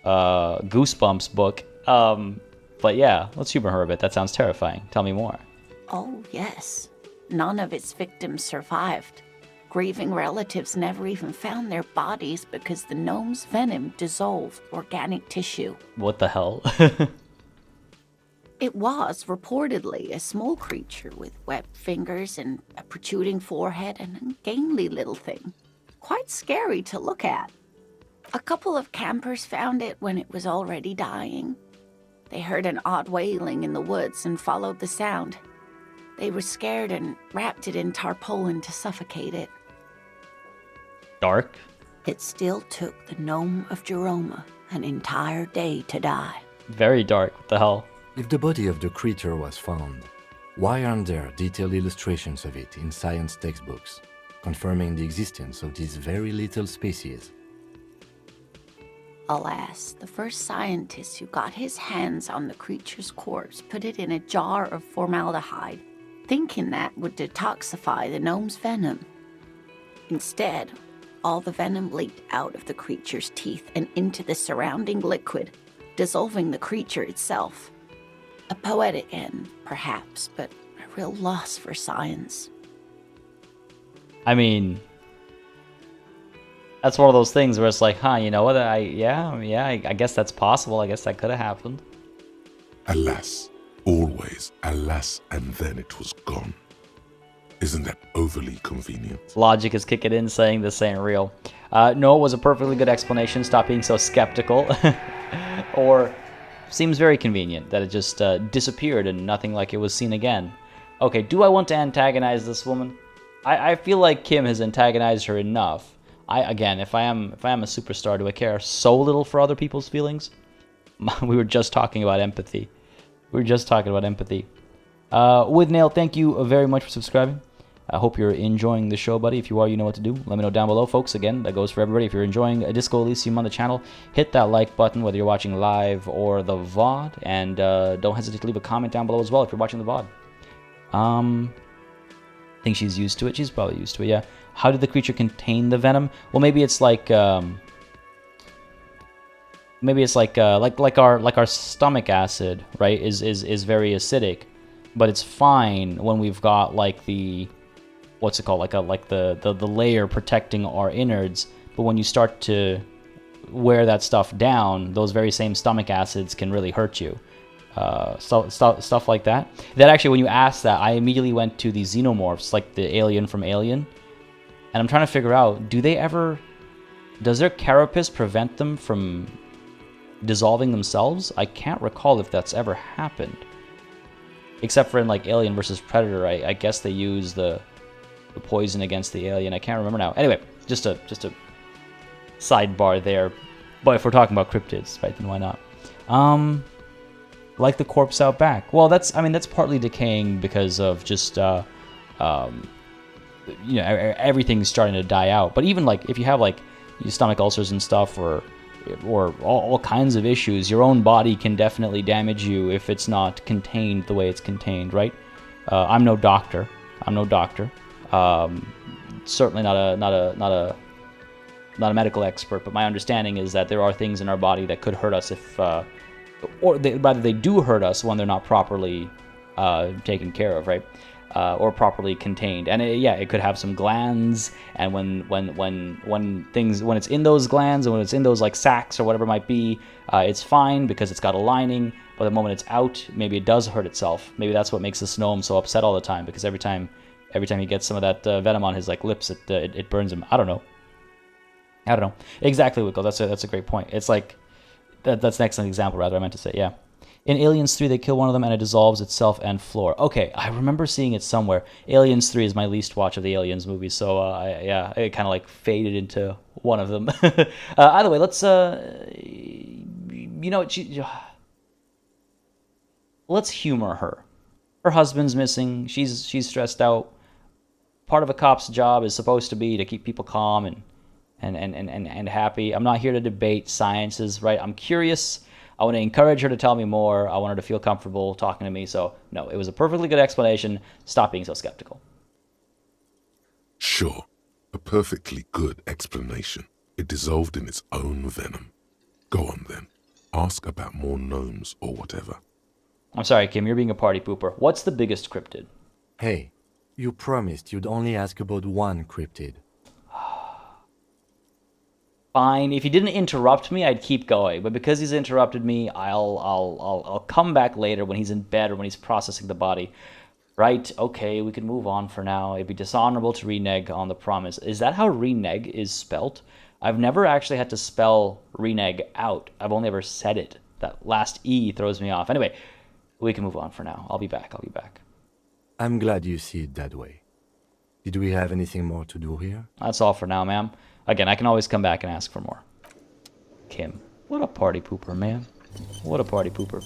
Goosebumps book. But yeah, let's humor her a bit. That sounds terrifying. Tell me more. Oh, yes. none of its victims survived. Grieving relatives never even found their bodies because the gnome's venom dissolved organic tissue. What the hell? It was, reportedly, a small creature with webbed fingers and a protruding forehead and an ungainly little thing. Quite scary to look at. A couple of campers found it when it was already dying. They heard an odd wailing in the woods and followed the sound. They were scared and wrapped it in tarpaulin to suffocate it. Dark? It still took the gnome of Jeroma an entire day to die. Very dark. What the hell? If the body of the creature was found, why aren't there detailed illustrations of it in science textbooks, confirming the existence of these very little species? Alas, the first scientist who got his hands on the creature's corpse put it in a jar of formaldehyde, thinking that would detoxify the gnome's venom. Instead, all the venom leaked out of the creature's teeth and into the surrounding liquid, dissolving the creature itself. A poetic end, perhaps, but a real loss for science. I mean, that's one of those things where it's like, huh, you know what? I guess that's possible. I guess that could have happened. Alas, always alas, and then it was gone. Isn't that overly convenient? Logic is kicking in, saying this ain't real. No, it was a perfectly good explanation. Stop being so skeptical. Or seems very convenient that it just disappeared and nothing like it was seen again. Okay, do I want to antagonize this woman? I feel like Kim has antagonized her enough. Again, if I am a superstar, do I care so little for other people's feelings? We were just talking about empathy. With Nail, thank you very much for subscribing. I hope you're enjoying the show, buddy. If you are, you know what to do. Let me know down below, folks. Again, that goes for everybody. If you're enjoying Disco Elysium on the channel, hit that like button, whether you're watching live or the VOD. And don't hesitate to leave a comment down below as well if you're watching the VOD. I think she's used to it. She's probably used to it, yeah. How did the creature contain the venom? Well, maybe it's like our stomach acid, right? Is very acidic, but it's fine when we've got like the what's it called, like the layer protecting our innards. But when you start to wear that stuff down, those very same stomach acids can really hurt you. Stuff like that. That actually, when you asked that, I immediately went to the xenomorphs, like the alien from Alien. And I'm trying to figure out, does their carapace prevent them from dissolving themselves? I can't recall if that's ever happened. Except for in like Alien versus Predator, I guess they use the poison against the alien. I can't remember now. Anyway, just a sidebar there. But if we're talking about cryptids, right, then why not? Like the corpse out back. Well, that's partly decaying because of just everything's starting to die out. But even like if you have like your stomach ulcers and stuff, or all kinds of issues, your own body can definitely damage you if it's not contained the way it's contained, right? I'm no doctor. Certainly not a medical expert, but my understanding is that there are things in our body that could hurt us if, they do hurt us when they're not properly taken care of, right? Or properly contained. And it could have some glands, and when it's in those glands and when it's in those like sacs or whatever it might be, it's fine because it's got a lining. But the moment it's out, maybe it does hurt itself. Maybe that's what makes this gnome so upset all the time, because every time he gets some of that venom on his like lips, it burns him. I don't know exactly, Wickle. That's a great point. It's like that's an excellent example, rather, I meant to say. Yeah. In Aliens 3, they kill one of them and it dissolves itself and floor. Okay, I remember seeing it somewhere. Aliens 3 is my least watch of the Aliens movies, so it kind of like faded into one of them. Either way, let's let's humor her. Her husband's missing. She's stressed out. Part of a cop's job is supposed to be to keep people calm and happy. I'm not here to debate sciences, right? I'm curious. I want to encourage her to tell me more. I want her to feel comfortable talking to me. So, no, it was a perfectly good explanation. Stop being so skeptical. Sure, a perfectly good explanation. It dissolved in its own venom. Go on then. Ask about more gnomes or whatever. I'm sorry, Kim, you're being a party pooper. What's the biggest cryptid? Hey, You promised you'd only ask about one cryptid. Fine. If he didn't interrupt me, I'd keep going. But because he's interrupted me, I'll come back later when he's in bed or when he's processing the body. Right? Okay, we can move on for now. It'd be dishonorable to renege on the promise. Is that how renege is spelt? I've never actually had to spell renege out. I've only ever said it. That last E throws me off. Anyway, we can move on for now. I'll be back. I'm glad you see it that way. Did we have anything more to do here? That's all for now, ma'am. Again, I can always come back and ask for more. Kim. What a party pooper, man. What a party pooper.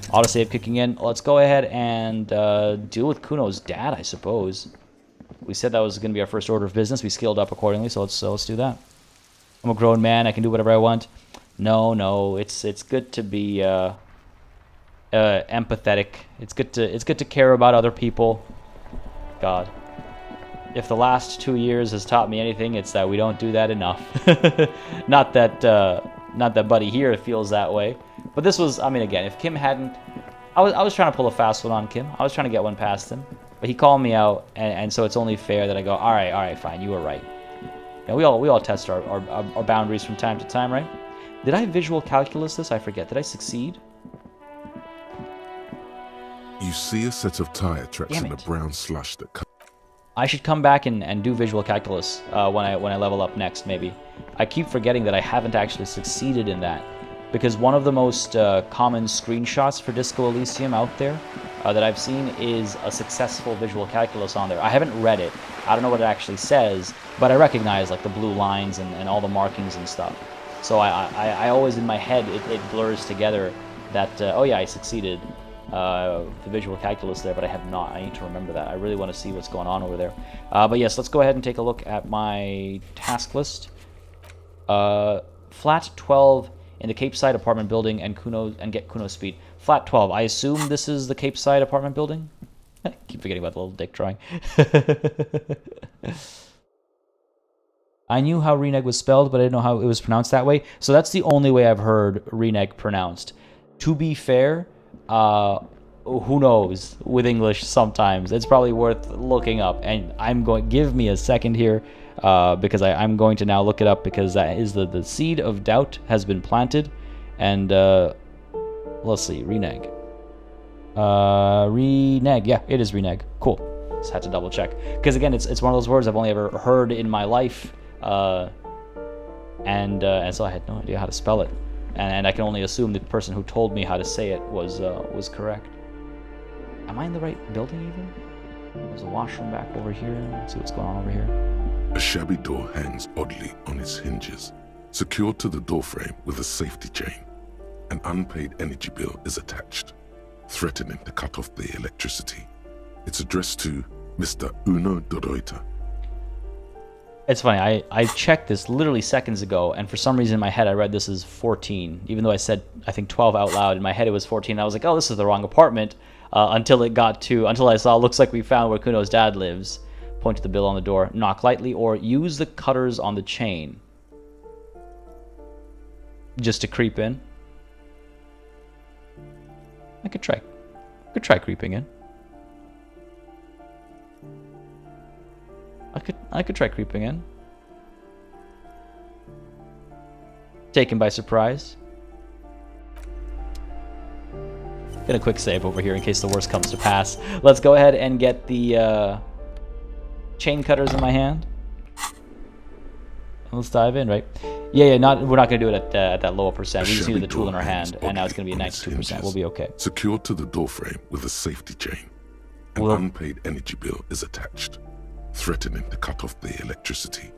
Autosave kicking in. Let's go ahead and deal with Kuno's dad, I suppose. We said that was going to be our first order of business. We scaled up accordingly, so let's do that. I'm a grown man. I can do whatever I want. No. It's good to be empathetic. It's good to care about other people. God. If the last 2 years has taught me anything, it's that we don't do that enough. Not that Buddy here feels that way. But this was, I mean, again, if Kim hadn't... I was trying to pull a fast one on Kim. I was trying to get one past him. But he called me out, and so it's only fair that I go, all right, fine, you were right. You know, we all test our boundaries from time to time, right? Did I visual calculus this? I forget. Did I succeed? You see a set of tire tracks in the brown slush that comes. I should come back and do visual calculus when I level up next, maybe. I keep forgetting that I haven't actually succeeded in that, because one of the most common screenshots for Disco Elysium out there that I've seen is a successful visual calculus on there. I haven't read it. I don't know what it actually says, but I recognize like the blue lines and all the markings and stuff. So I always in my head it blurs together that oh yeah, I succeeded. The visual calculus there, but I have not. I need to remember that. I really want to see what's going on over there. But yes, let's go ahead and take a look at my task list. Flat 12 in the Cape Side apartment building and get Kuno's speed. Flat 12. I assume this is the Cape Side apartment building? I keep forgetting about the little dick drawing. I knew how renege was spelled, but I didn't know how it was pronounced that way. So that's the only way I've heard renege pronounced. To be fair, who knows with English sometimes. It's probably worth looking up, and give me a second here because I'm going to now look it up, because that is the seed of doubt has been planted. And let's see, renege. Renege, yeah, it is renege. Cool. Just had to double check, because again, it's one of those words I've only ever heard in my life, and so I had no idea how to spell it. And I can only assume the person who told me how to say it was correct. Am I in the right building even? There's a washroom back over here. Let's see what's going on over here. A shabby door hangs oddly on its hinges, secured to the doorframe with a safety chain. An unpaid energy bill is attached, threatening to cut off the electricity. It's addressed to Mr. Uno Doroita. It's funny, I checked this literally seconds ago, and for some reason in my head I read this as 14, even though I said, I think 12 out loud. In my head it was 14, I was like, oh, this is the wrong apartment, until I saw, looks like we found where Kuno's dad lives. Point to the bill on the door, knock lightly, or use the cutters on the chain. Just to creep in. I could try creeping in. I could try creeping in. Taken by surprise. Get a quick save over here in case the worst comes to pass. Let's go ahead and get the chain cutters in my hand. Let's dive in, right? Yeah, we're not gonna do it at that lower percent. We just needed the tool in our hand, and now it's gonna be a 92%. We'll be okay. Secured to the doorframe with a safety chain. An unpaid energy bill is attached, threatening to cut off the electricity.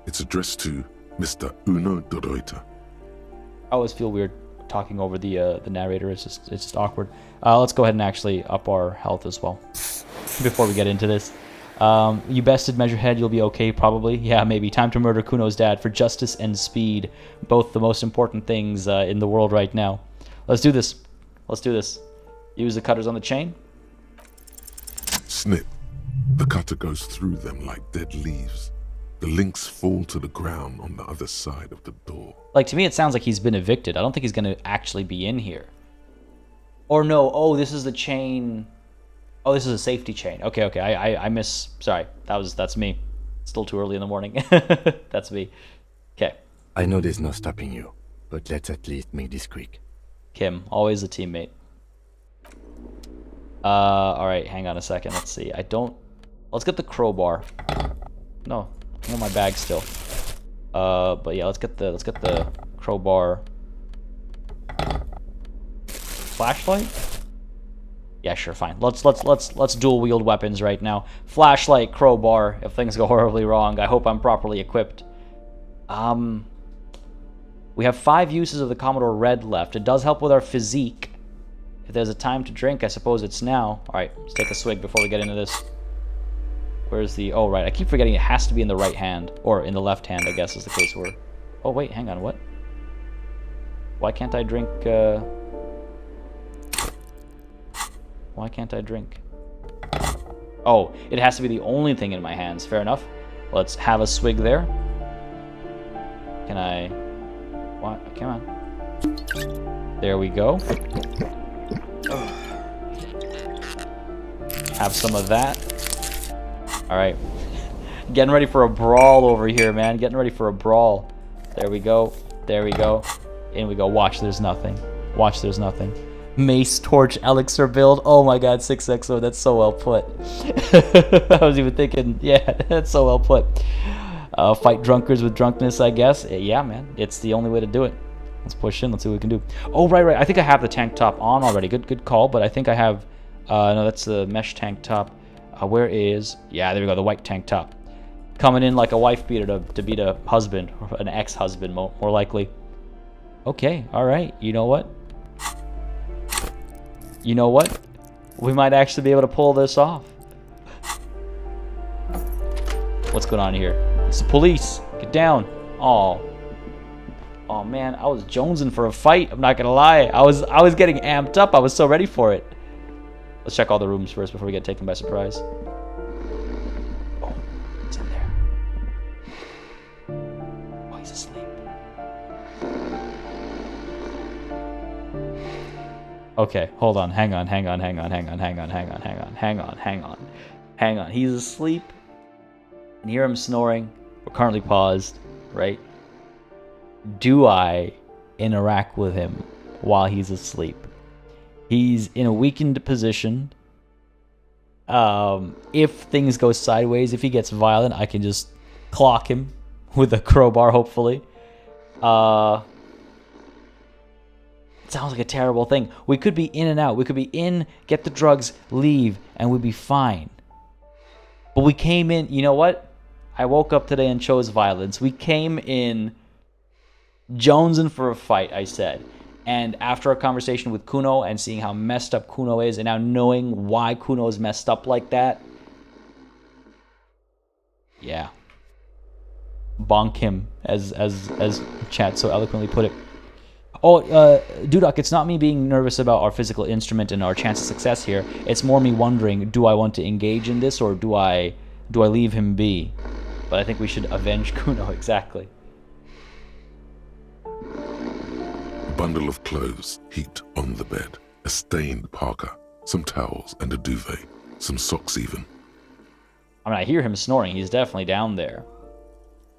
It's addressed to Mr. Uno Doroita. I always feel weird talking over the narrator. It's just awkward. Let's go ahead and actually up our health as well before we get into this. You bested Measurehead, you'll be okay probably. Yeah, maybe. Time to murder Kuno's dad for justice and speed, both the most important things in the world right now. Let's do this. Use the cutters on the chain. Snip. The cutter goes through them like dead leaves. The links fall to the ground on the other side of the door. Like, to me it sounds like he's been evicted. I don't think he's going to actually be in here. Or no, oh, this is the chain. Oh, this is a safety chain. Okay, okay. I miss. Sorry, that's me. Still too early in the morning. That's me. Okay. I know there's no stopping you, but let's at least make this quick. Kim, always a teammate. All right. Hang on a second. Let's see. Let's get the crowbar. No, I'm in my bag still. But yeah, let's get the crowbar. Flashlight? Yeah, sure, fine. Let's dual wield weapons right now. Flashlight, crowbar. If things go horribly wrong, I hope I'm properly equipped. We have 5 uses of the Commodore Red left. It does help with our physique. If there's a time to drink, I suppose it's now. All right, let's take a swig before we get into this. Where's the... Oh, right. I keep forgetting it has to be in the right hand. Or in the left hand, I guess, is the case where... Oh, wait. Hang on. What? Why can't I drink... Why can't I drink? Oh, it has to be the only thing in my hands. Fair enough. Let's have a swig there. Can I... What? Come on. There we go. Have some of that. Alright. Getting ready for a brawl over here, man. Getting ready for a brawl. There we go. There we go. In we go. Watch, there's nothing. Watch, there's nothing. Mace, torch, elixir build. Oh my god, 6XO. That's so well put. I was even thinking, yeah, that's so well put. Fight drunkards with drunkenness, I guess. Yeah, man. It's the only way to do it. Let's push in. Let's see what we can do. Oh, right. I think I have the tank top on already. Good call. But I think I have... no, that's the mesh tank top. Where is... Yeah, there we go. The white tank top. Coming in like a wife beater to beat a husband. Or an ex-husband, more likely. Okay. All right. You know what? You know what? We might actually be able to pull this off. What's going on here? It's the police. Get down. Oh man, I was jonesing for a fight. I'm not gonna lie. I was getting amped up. I was so ready for it. Let's check all the rooms first before we get taken by surprise. Oh, it's in there. Oh, he's asleep. Okay, hold on. Hang on. He's asleep. And hear him snoring. We're currently paused, right? Do I interact with him while he's asleep? He's in a weakened position. If things go sideways, if he gets violent, I can just clock him with a crowbar, hopefully. It sounds like a terrible thing. We could be in and out. We could be in, get the drugs, leave, and we'd be fine. But we came in, you know what? I woke up today and chose violence. We came in jonesing for a fight, I said. And after a conversation with Kuno and seeing how messed up Kuno is, and now knowing why Kuno is messed up like that, yeah. Bonk him, as chat so eloquently put it. Oh, Dudok, it's not me being nervous about our physical instrument and our chance of success here. It's more me wondering, do I want to engage in this, or do I leave him be? But I think we should avenge Kuno, exactly. A bundle of clothes heaped on the bed, a stained parka, some towels and a duvet, some socks even. I mean, I hear him snoring. He's definitely down there.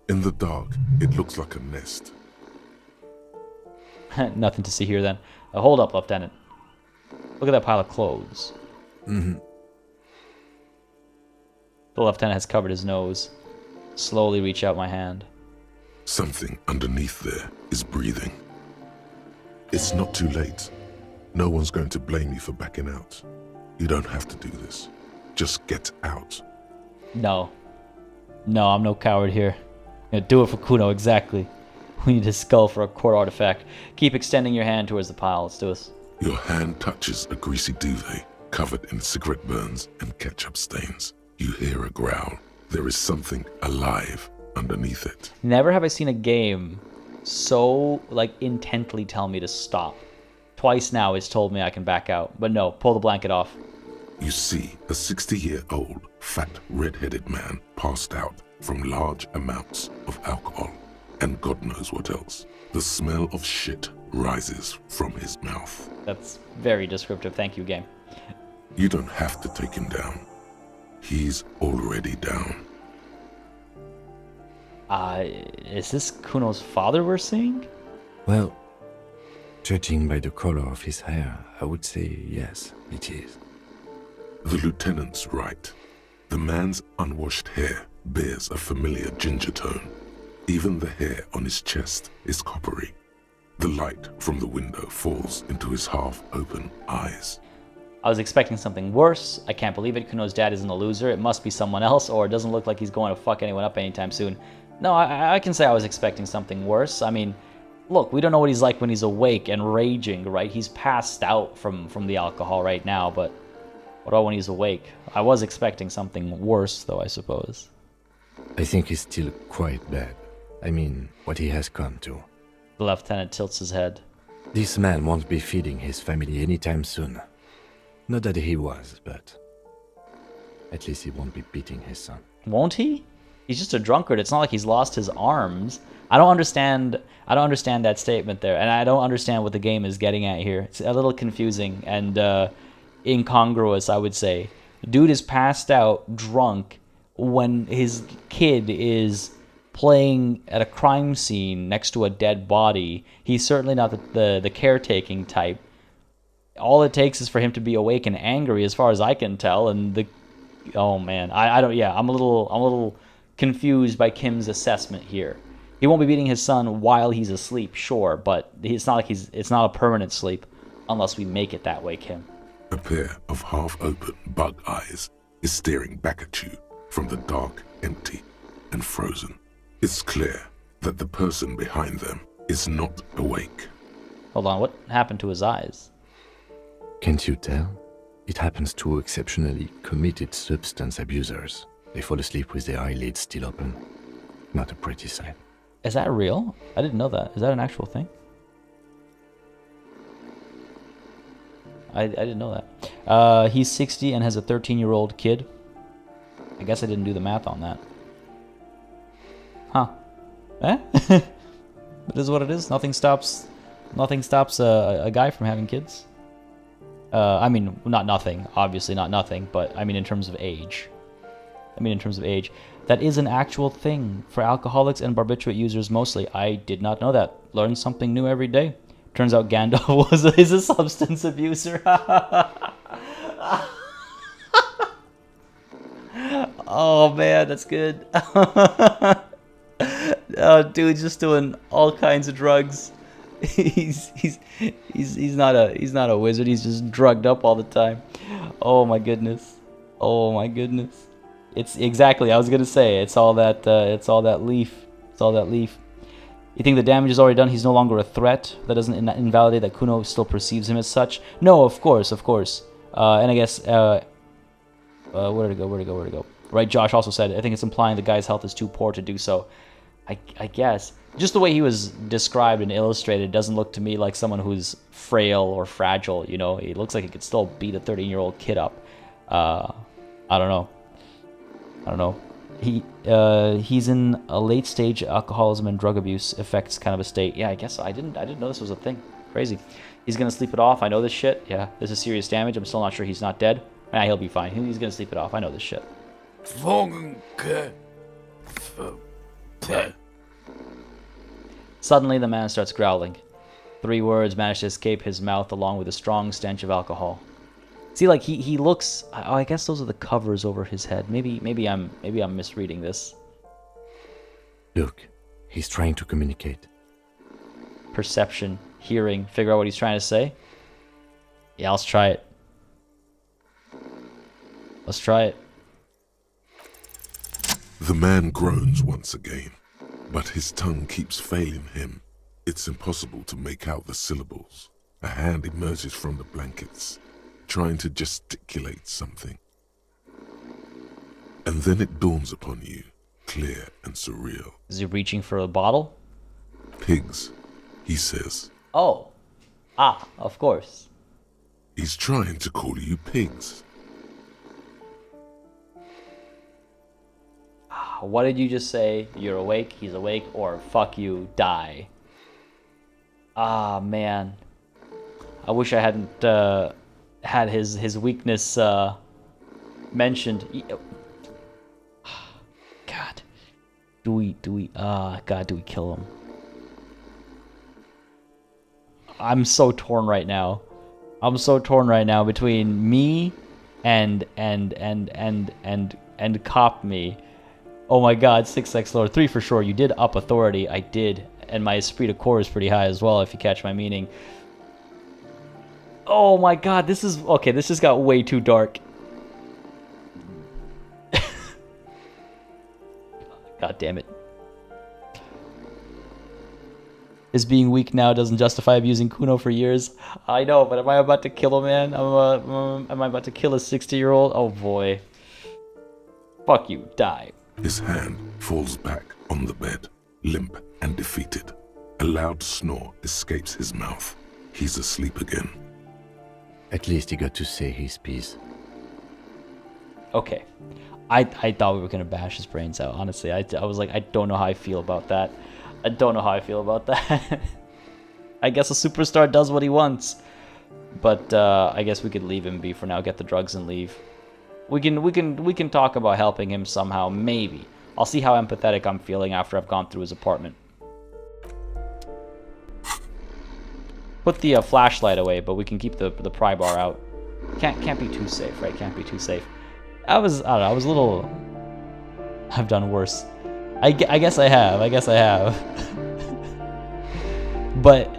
In the dark, it looks like a nest. Nothing to see here then. Hold up, Lieutenant. Look at that pile of clothes. Mm-hmm. The Lieutenant has covered his nose. Slowly reach out my hand. Something underneath there is breathing. It's not too late. No one's going to blame you for backing out. You don't have to do this. Just get out. No. No, I'm no coward here. I'm gonna do it for Kuno, exactly. We need his skull for a core artifact. Keep extending your hand towards the pile. Let's do this. Your hand touches a greasy duvet covered in cigarette burns and ketchup stains. You hear a growl. There is something alive underneath it. Never have I seen a game so, intently tell me to stop. Twice now it's told me I can back out. But no, pull the blanket off. You see a 60-year-old, fat, red-headed man passed out from large amounts of alcohol. And God knows what else. The smell of shit rises from his mouth. That's very descriptive. Thank you, game. You don't have to take him down. He's already down. Is this Kuno's father we're seeing? Well, judging by the color of his hair, I would say yes, it is. The lieutenant's right. The man's unwashed hair bears a familiar ginger tone. Even the hair on his chest is coppery. The light from the window falls into his half-open eyes. I was expecting something worse. I can't believe it. Kuno's dad isn't a loser. It must be someone else, or it doesn't look like he's going to fuck anyone up anytime soon. No, I can say I was expecting something worse. I mean, look, we don't know what he's like when he's awake and raging, right? He's passed out from the alcohol right now, but what about when he's awake? I was expecting something worse, though, I suppose. I think he's still quite bad. I mean, what he has come to. The lieutenant tilts his head. This man won't be feeding his family anytime soon. Not that he was, but at least he won't be beating his son. Won't he? He's just a drunkard. It's not like he's lost his arms. I don't understand that statement there, and I don't understand what the game is getting at here. It's a little confusing and incongruous, I would say. The dude is passed out, drunk, when his kid is playing at a crime scene next to a dead body. He's certainly not the caretaking type. All it takes is for him to be awake and angry, as far as I can tell. And oh man, I don't. Yeah, I'm a little confused by Kim's assessment here. He won't be beating his son while he's asleep, sure, but it's not like it's not a permanent sleep unless we make it that way, Kim. A pair of half-open bug eyes is staring back at you from the dark, empty, and frozen. It's clear that the person behind them is not awake. Hold on, what happened to his eyes? Can't you tell? It happens to exceptionally committed substance abusers. They fall asleep with their eyelids still open. Not a pretty sight. Is that real? I didn't know that. Is that an actual thing? I didn't know that. He's 60 and has a 13-year-old kid. I guess I didn't do the math on that. Huh. Eh? It is what it is. Nothing stops a guy from having kids. I mean, not nothing. Obviously not nothing, but I mean in terms of age. That is an actual thing for alcoholics and barbiturate users mostly. I did not know that. Learn something new every day. Turns out Gandalf is a substance abuser. Oh man, that's good. Oh, dude's just doing all kinds of drugs. He's not a wizard. He's just drugged up all the time. Oh my goodness. It's exactly. I was gonna say it's all that leaf. You think the damage is already done? He's no longer a threat. That doesn't invalidate that Kuno still perceives him as such. No, of course. And I guess where'd it go? Right. Josh also said I think it's implying the guy's health is too poor to do so. I guess. Just the way he was described and illustrated doesn't look to me like someone who's frail or fragile, you know? He looks like he could still beat a 13-year-old kid up. I don't know. He's in a late stage alcoholism and drug abuse effects kind of a state. Yeah, I guess I didn't know this was a thing. Crazy. He's gonna sleep it off. I know this shit. Yeah, this is serious damage. I'm still not sure he's not dead. Nah, he'll be fine. He's gonna sleep it off. I know this shit. Suddenly, the man starts growling. 3 words manage to escape his mouth along with a strong stench of alcohol. See, like he looks. Oh, I guess those are the covers over his head. Maybe I'm misreading this. Look, he's trying to communicate. Perception, hearing, figure out what he's trying to say. Yeah, let's try it. The man groans once again, but his tongue keeps failing him. It's impossible to make out the syllables. A hand emerges from the blankets, trying to gesticulate something. And then it dawns upon you, clear and surreal. Is he reaching for a bottle? Pigs, he says. Oh. Of course. He's trying to call you pigs. What did you just say? You're awake, he's awake, or fuck you, die. Ah, man. I wish I hadn't had his weakness mentioned. God, do we do we kill him? I'm so torn right now. I'm so torn right now between me and cop me. Oh my God, 6x Lord 3 for sure. You did up authority. I did, and my esprit de corps is pretty high as well. If you catch my meaning. Oh my God, this is okay. This just got way too dark. God damn it. Is being weak now doesn't justify abusing Kuno for years. I know, but am I about to kill a man? Am I about to kill a 60-year-old? Oh boy. Fuck you, die. His hand falls back on the bed, limp and defeated. A loud snore escapes his mouth. He's asleep again. At least he got to say his piece. Okay. I thought we were gonna bash his brains out, honestly. I was like, I don't know how I feel about that. I don't know how I feel about that. I guess a superstar does what he wants. But I guess we could leave him be for now, get the drugs and leave. We can talk about helping him somehow, maybe. I'll see how empathetic I'm feeling after I've gone through his apartment. Put the flashlight away, but we can keep the pry bar out. Can't be too safe, right? Can't be too safe. I don't know, I was a little... I've done worse. I guess I have. But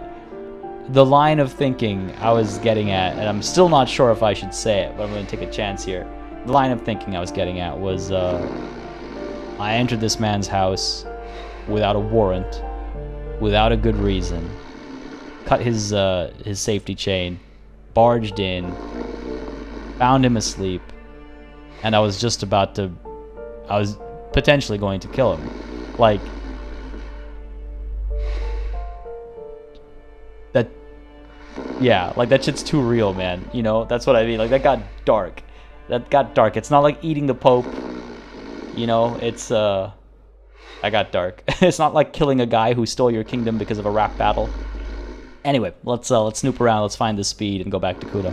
the line of thinking I was getting at, and I'm still not sure if I should say it, but I'm going to take a chance here. The line of thinking I was getting at was, I entered this man's house without a warrant, without a good reason, cut his safety chain, barged in, found him asleep, and I was potentially going to kill him. Like, that, yeah, like that shit's too real, man. You know, that's what I mean. Like, that got dark. It's not like eating the Pope. You know, it's, I got dark. It's not like killing a guy who stole your kingdom because of a rap battle. Anyway, let's snoop around, let's find the speed and go back to Kuno.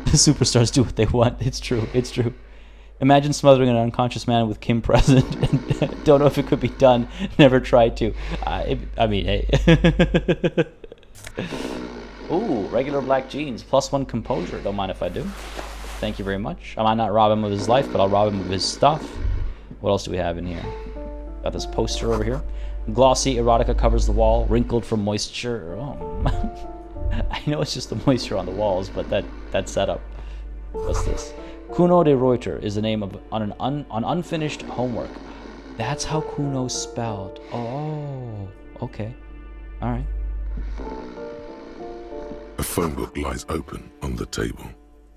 Superstars do what they want. It's true. Imagine smothering an unconscious man with Kim present. Don't know if it could be done. Never tried to. I mean, hey. Ooh, regular black jeans. +1 composure. Don't mind if I do. Thank you very much. I might not rob him of his life, but I'll rob him of his stuff. What else do we have in here? Got this poster over here. Glossy erotica covers the wall, wrinkled from moisture. Oh, I know it's just the moisture on the walls, but that setup. What's this? Kuno de Reuter is the name of on unfinished homework. That's how Kuno's spelled. Oh, okay. All right. A phone book lies open on the table,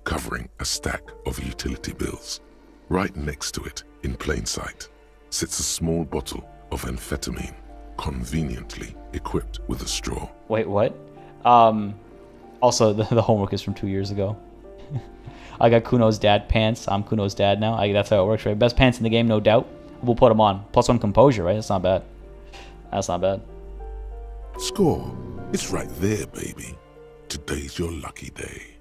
covering a stack of utility bills. Right next to it, in plain sight, sits a small bottle of amphetamine, conveniently equipped with a straw. Wait, what? Also, the homework is from 2 years ago. I got Kuno's dad pants. I'm Kuno's dad now. That's how it works, right? Best pants in the game, no doubt. We'll put them on. +1 composure, right? That's not bad. Score. It's right there, baby. Today's your lucky day.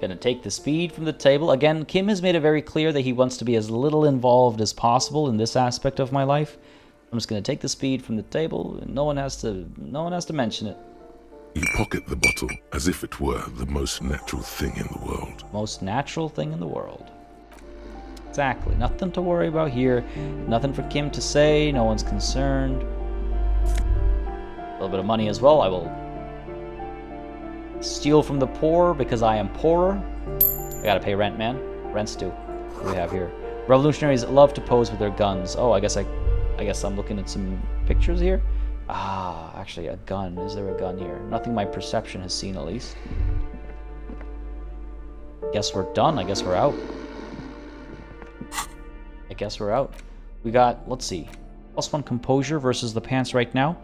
Gonna take the speed from the table. Again, Kim has made it very clear that he wants to be as little involved as possible in this aspect of my life. I'm just gonna take the speed from the table, and no one has to mention it. You pocket the bottle as if it were the most natural thing in the world. Most natural thing in the world. Exactly. Nothing to worry about here. Nothing for Kim to say. No one's concerned. A little bit of money as well. I will steal from the poor because I am poorer. I gotta pay rent, man. Rent's due. What do we have here? Revolutionaries love to pose with their guns. Oh, I guess I'm looking at some pictures here. Ah, actually a gun. Is there a gun here? Nothing my perception has seen, at least. Guess we're done. I guess we're out. We got, let's see, +1 composure versus the pants right now.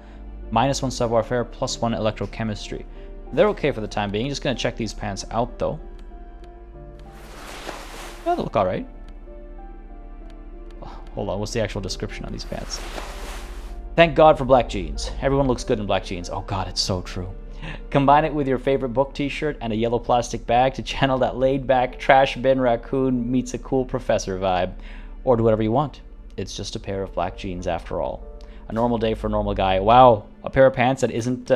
-1 savoir-faire, +1 electrochemistry. They're okay for the time being. Just gonna check these pants out, though. Yeah, they look alright. Hold on, what's the actual description on these pants? Thank God for black jeans. Everyone looks good in black jeans. Oh God, it's so true. Combine it with your favorite book t-shirt and a yellow plastic bag to channel that laid-back trash bin raccoon meets a cool professor vibe. Or do whatever you want. It's just a pair of black jeans after all. A normal day for a normal guy. Wow, a pair of pants that isn't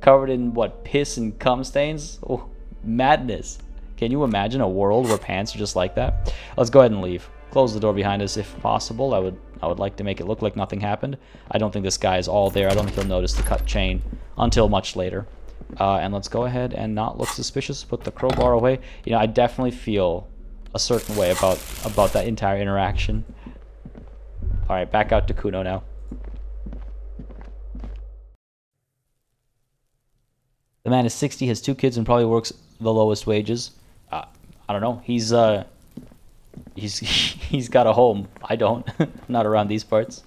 covered in, what, piss and cum stains? Oh, madness. Can you imagine a world where pants are just like that? Let's go ahead and leave. Close the door behind us if possible. I would like to make it look like nothing happened. I don't think this guy is all there. I don't think he'll notice the cut chain until much later. And let's go ahead and not look suspicious. Put the crowbar away. You know, I definitely feel a certain way about that entire interaction. All right, back out to Kuno now. The man is 60, has 2 kids, and probably works the lowest wages. I don't know. He's got a home. I don't. Not around these parts.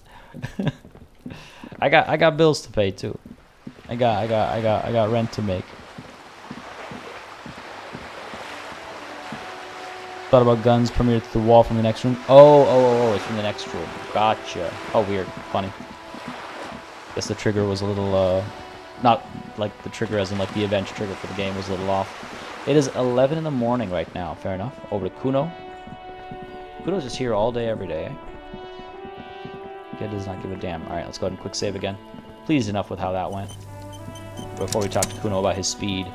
I got bills to pay too. I got rent to make. Thought about guns premiered to the wall from the next room. Oh, it's from the next room. Gotcha. Oh, weird. Funny. Guess the trigger was a little, not like the trigger as in like the event trigger for the game was a little off. It is 11 in the morning right now. Fair enough. Over to Kuno. Kuno's just here all day, every day. Eh? Kid does not give a damn. Alright, let's go ahead and quick save again. Pleased enough with how that went. Before we talk to Kuno about his speed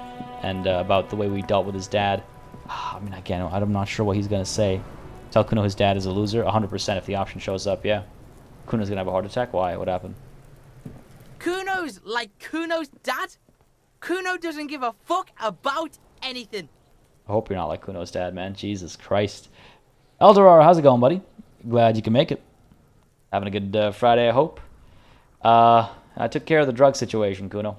and about the way we dealt with his dad. I mean, again, I'm not sure what he's going to say. Tell Kuno his dad is a loser? 100% if the option shows up, yeah. Kuno's going to have a heart attack? Why? What happened? Kuno's like Kuno's dad? Kuno doesn't give a fuck about anything. I hope you're not like Kuno's dad, man. Jesus Christ. Eldorado, how's it going, buddy? Glad you can make it. Having a good Friday, I hope. I took care of the drug situation, Kuno.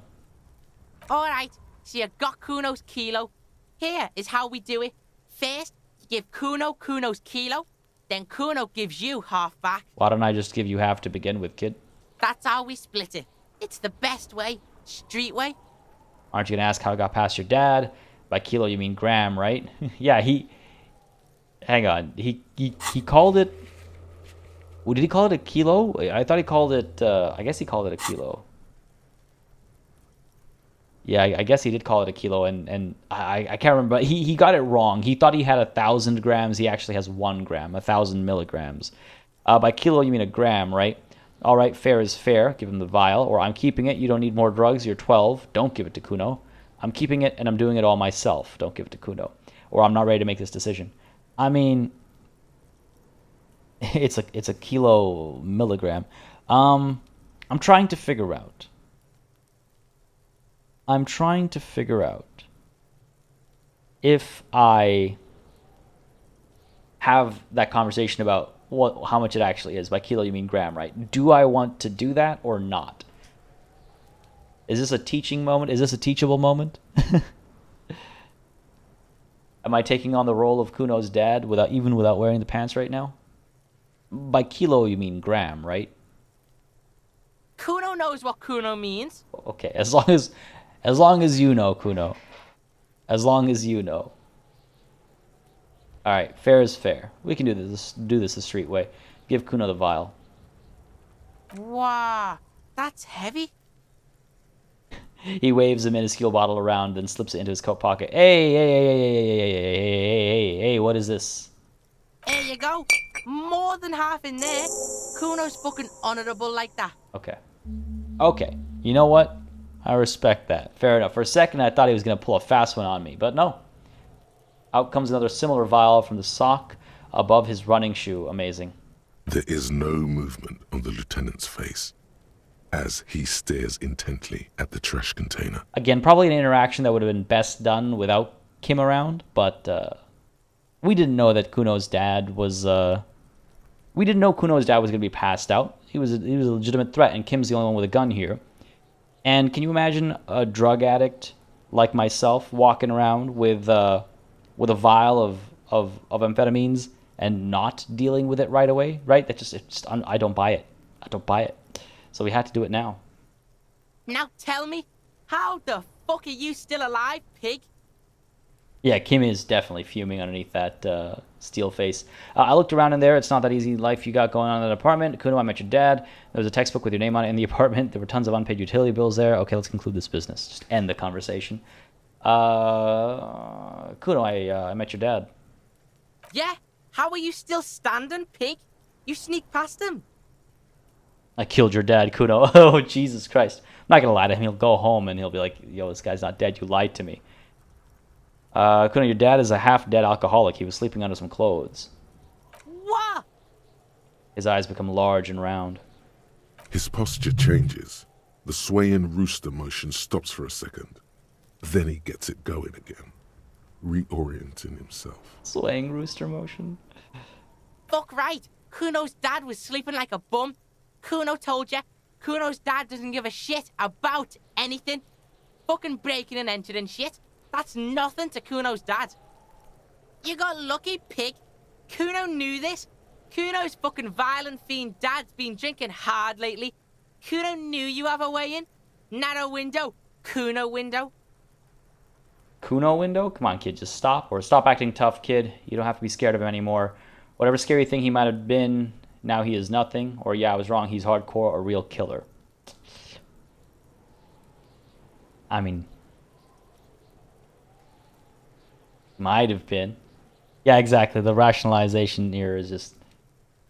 Alright, so you got Kuno's kilo. Here is how we do it. First, you give Kuno Kuno's kilo, then Kuno gives you half back. Why don't I just give you half to begin with, kid? That's how we split it. It's the best way, street way. Aren't you gonna ask how I got past your dad? By kilo, you mean gram, right? Yeah, hang on. He called it... Well, did he call it a kilo? I thought he called it... I guess he called it a kilo. Yeah, I guess he did call it a kilo, and I can't remember. But he got it wrong. He thought he had 1,000 grams. He actually has 1 gram, 1,000 milligrams. By kilo, you mean a gram, right? All right, fair is fair. Give him the vial. Or I'm keeping it. You don't need more drugs. You're 12. Don't give it to Kuno. I'm keeping it, and I'm doing it all myself. Don't give it to Kuno. Or I'm not ready to make this decision. I mean, it's a kilo milligram. I'm trying to figure out. If I have that conversation about how much it actually is. By kilo, you mean gram, right? Do I want to do that or not? Is this a teaching moment? Is this a teachable moment? Am I taking on the role of Kuno's dad even without wearing the pants right now? By kilo, you mean gram, right? Kuno knows what Kuno means. Okay, as long as you know, Kuno. As long as you know. All right, fair is fair. We can do this the street way. Give Kuno the vial. Wow, that's heavy. He waves a minuscule bottle around, then slips it into his coat pocket. Hey, what is this? There you go. More than half in there. Kuno's fucking honorable like that. Okay. You know what? I respect that. Fair enough. For a second, I thought he was going to pull a fast one on me, but no. Out comes another similar vial from the sock above his running shoe. Amazing. There is no movement on the lieutenant's face as he stares intently at the trash container. Again, probably an interaction that would have been best done without Kim around, but we didn't know that Kuno's dad was... we didn't know Kuno's dad was going to be passed out. He was a legitimate threat, and Kim's the only one with a gun here. And can you imagine a drug addict like myself walking around with a vial of amphetamines and not dealing with it right away? Right? I don't buy it. So we had to do it now. Now tell me, how the fuck are you still alive, pig? Yeah, Kim is definitely fuming underneath that steel face. I looked around in there. It's not that easy life you got going on in that apartment. Kuno, I met your dad. There was a textbook with your name on it in the apartment. There were tons of unpaid utility bills there. Okay, let's conclude this business. Just end the conversation. Kuno, I met your dad. Yeah? How are you still standing, pig? You sneak past him. I killed your dad, Kuno. Oh, Jesus Christ. I'm not going to lie to him. He'll go home and he'll be like, yo, this guy's not dead. You lied to me. Kuno, your dad is a half-dead alcoholic. He was sleeping under some clothes. What? His eyes become large and round. His posture changes. The swaying rooster motion stops for a second. Then he gets it going again, reorienting himself. Swaying rooster motion. Fuck right. Kuno's dad was sleeping like a bum. Kuno told ya. Kuno's dad doesn't give a shit about anything. Fucking breaking and entering shit. That's nothing to Kuno's dad. You got lucky, pig. Kuno knew this. Kuno's fucking violent fiend dad's been drinking hard lately. Kuno knew you have a way in. Narrow window. Kuno window. Kuno window? Come on, kid, just stop. Or stop acting tough, kid. You don't have to be scared of him anymore. Whatever scary thing he might have been, now he is nothing. Or yeah, I was wrong, he's hardcore, a real killer. I mean... might have been. Yeah, exactly. The rationalization here is just...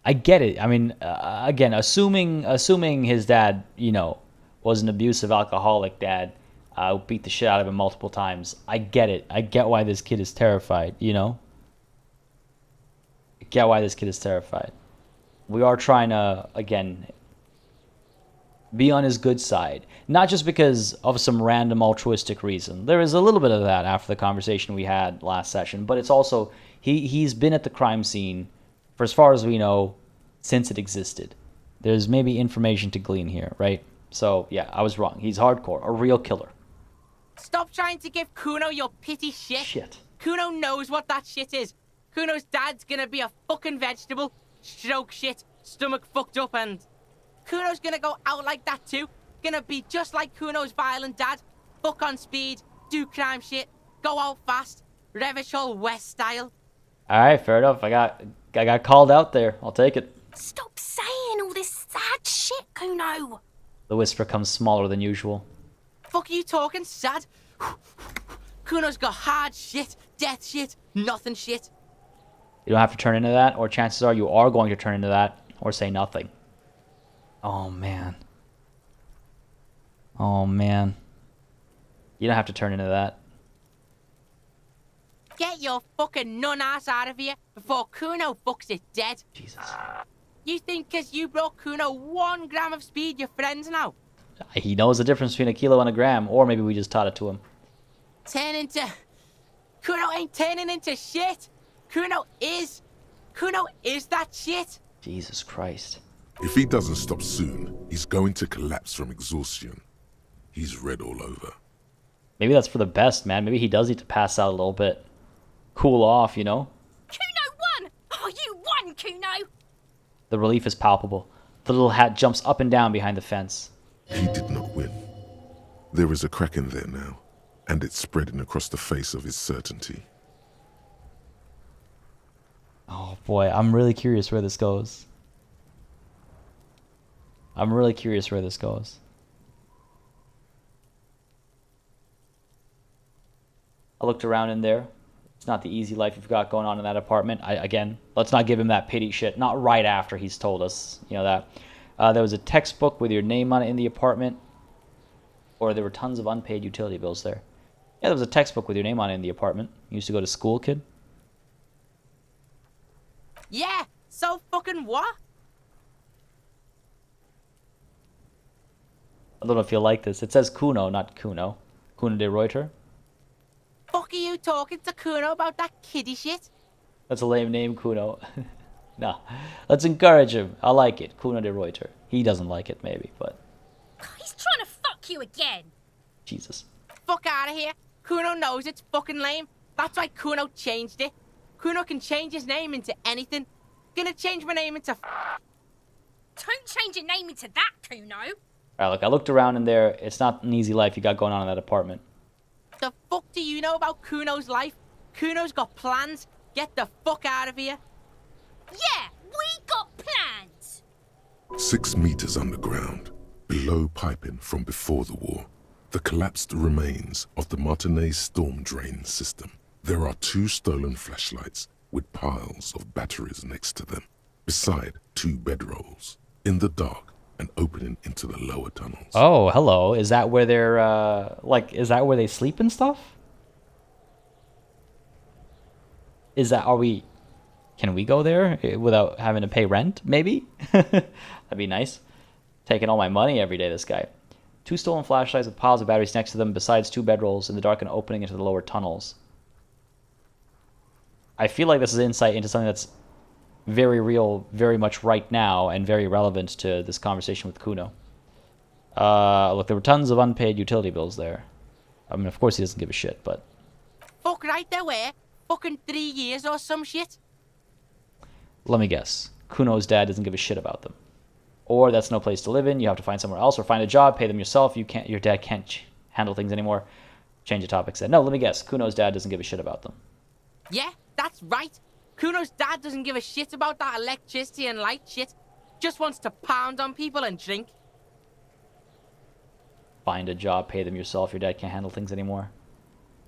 I get it. I mean, again, assuming his dad, you know, was an abusive alcoholic dad, beat the shit out of him multiple times. I get it. I get why this kid is terrified, you know? I get why this kid is terrified. We are trying to, again, be on his good side. Not just because of some random altruistic reason. There is a little bit of that after the conversation we had last session, but it's also, he's been at the crime scene, for as far as we know, since it existed. There's maybe information to glean here, right? So, yeah, I was wrong. He's hardcore, a real killer. Stop trying to give Kuno your pity shit. Shit. Kuno knows what that shit is. Kuno's dad's gonna be a fucking vegetable. Stroke shit, stomach fucked up, and... Kuno's gonna go out like that too. Gonna be just like Kuno's violent dad. Fuck on speed, do crime shit, go out fast, Revachol West style. Alright, fair enough. I got called out there. I'll take it. Stop saying all this sad shit, Kuno. The whisper comes smaller than usual. Fuck are you talking, sad? Kuno's got hard shit, death shit, nothing shit. You don't have to turn into that, or chances are you are going to turn into that, or say nothing. Oh, man. Oh, man. You don't have to turn into that. Get your fucking nun ass out of here before Kuno fucks it dead. Jesus. You think 'cause you brought Kuno 1 gram of speed, you're friends now? He knows the difference between a kilo and a gram, or maybe we just taught it to him. Turn into... Kuno ain't turning into shit. Kuno is that shit. Jesus Christ. If he doesn't stop soon, he's going to collapse from exhaustion. He's red all over. Maybe that's for the best, man. Maybe he does need to pass out a little bit. Cool off, you know? Kuno won! Oh, you won, Kuno! The relief is palpable. The little hat jumps up and down behind the fence. He did not win. There is a crack in there now, and it's spreading across the face of his certainty. Oh boy, I'm really curious where this goes. I looked around in there. It's not the easy life you've got going on in that apartment. Again, let's not give him that pity shit. Not right after he's told us, you know, that. There was a textbook with your name on it in the apartment. Or there were tons of unpaid utility bills there. Yeah, there was a textbook with your name on it in the apartment. You used to go to school, kid? Yeah, so fucking what? I don't know if you'll like this. It says Kuno, not Kuno. Kuno de Reuter. Fuck are you talking to Kuno about that kiddie shit? That's a lame name, Kuno. No, let's encourage him. I like it. Kuno de Reuter. He doesn't like it, maybe, but... He's trying to fuck you again. Jesus. Fuck out of here. Kuno knows it's fucking lame. That's why Kuno changed it. Kuno can change his name into anything. Gonna change my name into... Don't change your name into that, Kuno. Alright, look, I looked around in there. It's not an easy life you got going on in that apartment. The fuck do you know about Kuno's life? Kuno's got plans. Get the fuck out of here. Yeah, we got plans. 6 meters underground, below piping from before the war, the collapsed remains of the Martinez storm drain system. There are 2 stolen flashlights with piles of batteries next to them, beside 2 bedrolls, in the dark and opening into the lower tunnels. Oh, hello. Is that where they're, is that where they sleep and stuff? Can we go there without having to pay rent, maybe? That'd be nice. Taking all my money every day, this guy. 2 stolen flashlights with piles of batteries next to them, besides 2 bedrolls in the dark and opening into the lower tunnels. I feel like this is insight into something that's very real, very much right now, and very relevant to this conversation with Kuno. Look, there were tons of unpaid utility bills there. I mean, of course he doesn't give a shit, but... Fuck right, there were. Fucking 3 years or some shit. Let me guess. Kuno's dad doesn't give a shit about them. Or that's no place to live in, you have to find somewhere else, or find a job, pay them yourself, your dad can't handle things anymore. Change the topic, said. No, let me guess. Kuno's dad doesn't give a shit about them. Yeah, that's right. Kuno's dad doesn't give a shit about that electricity and light shit. Just wants to pound on people and drink. Find a job, pay them yourself, your dad can't handle things anymore.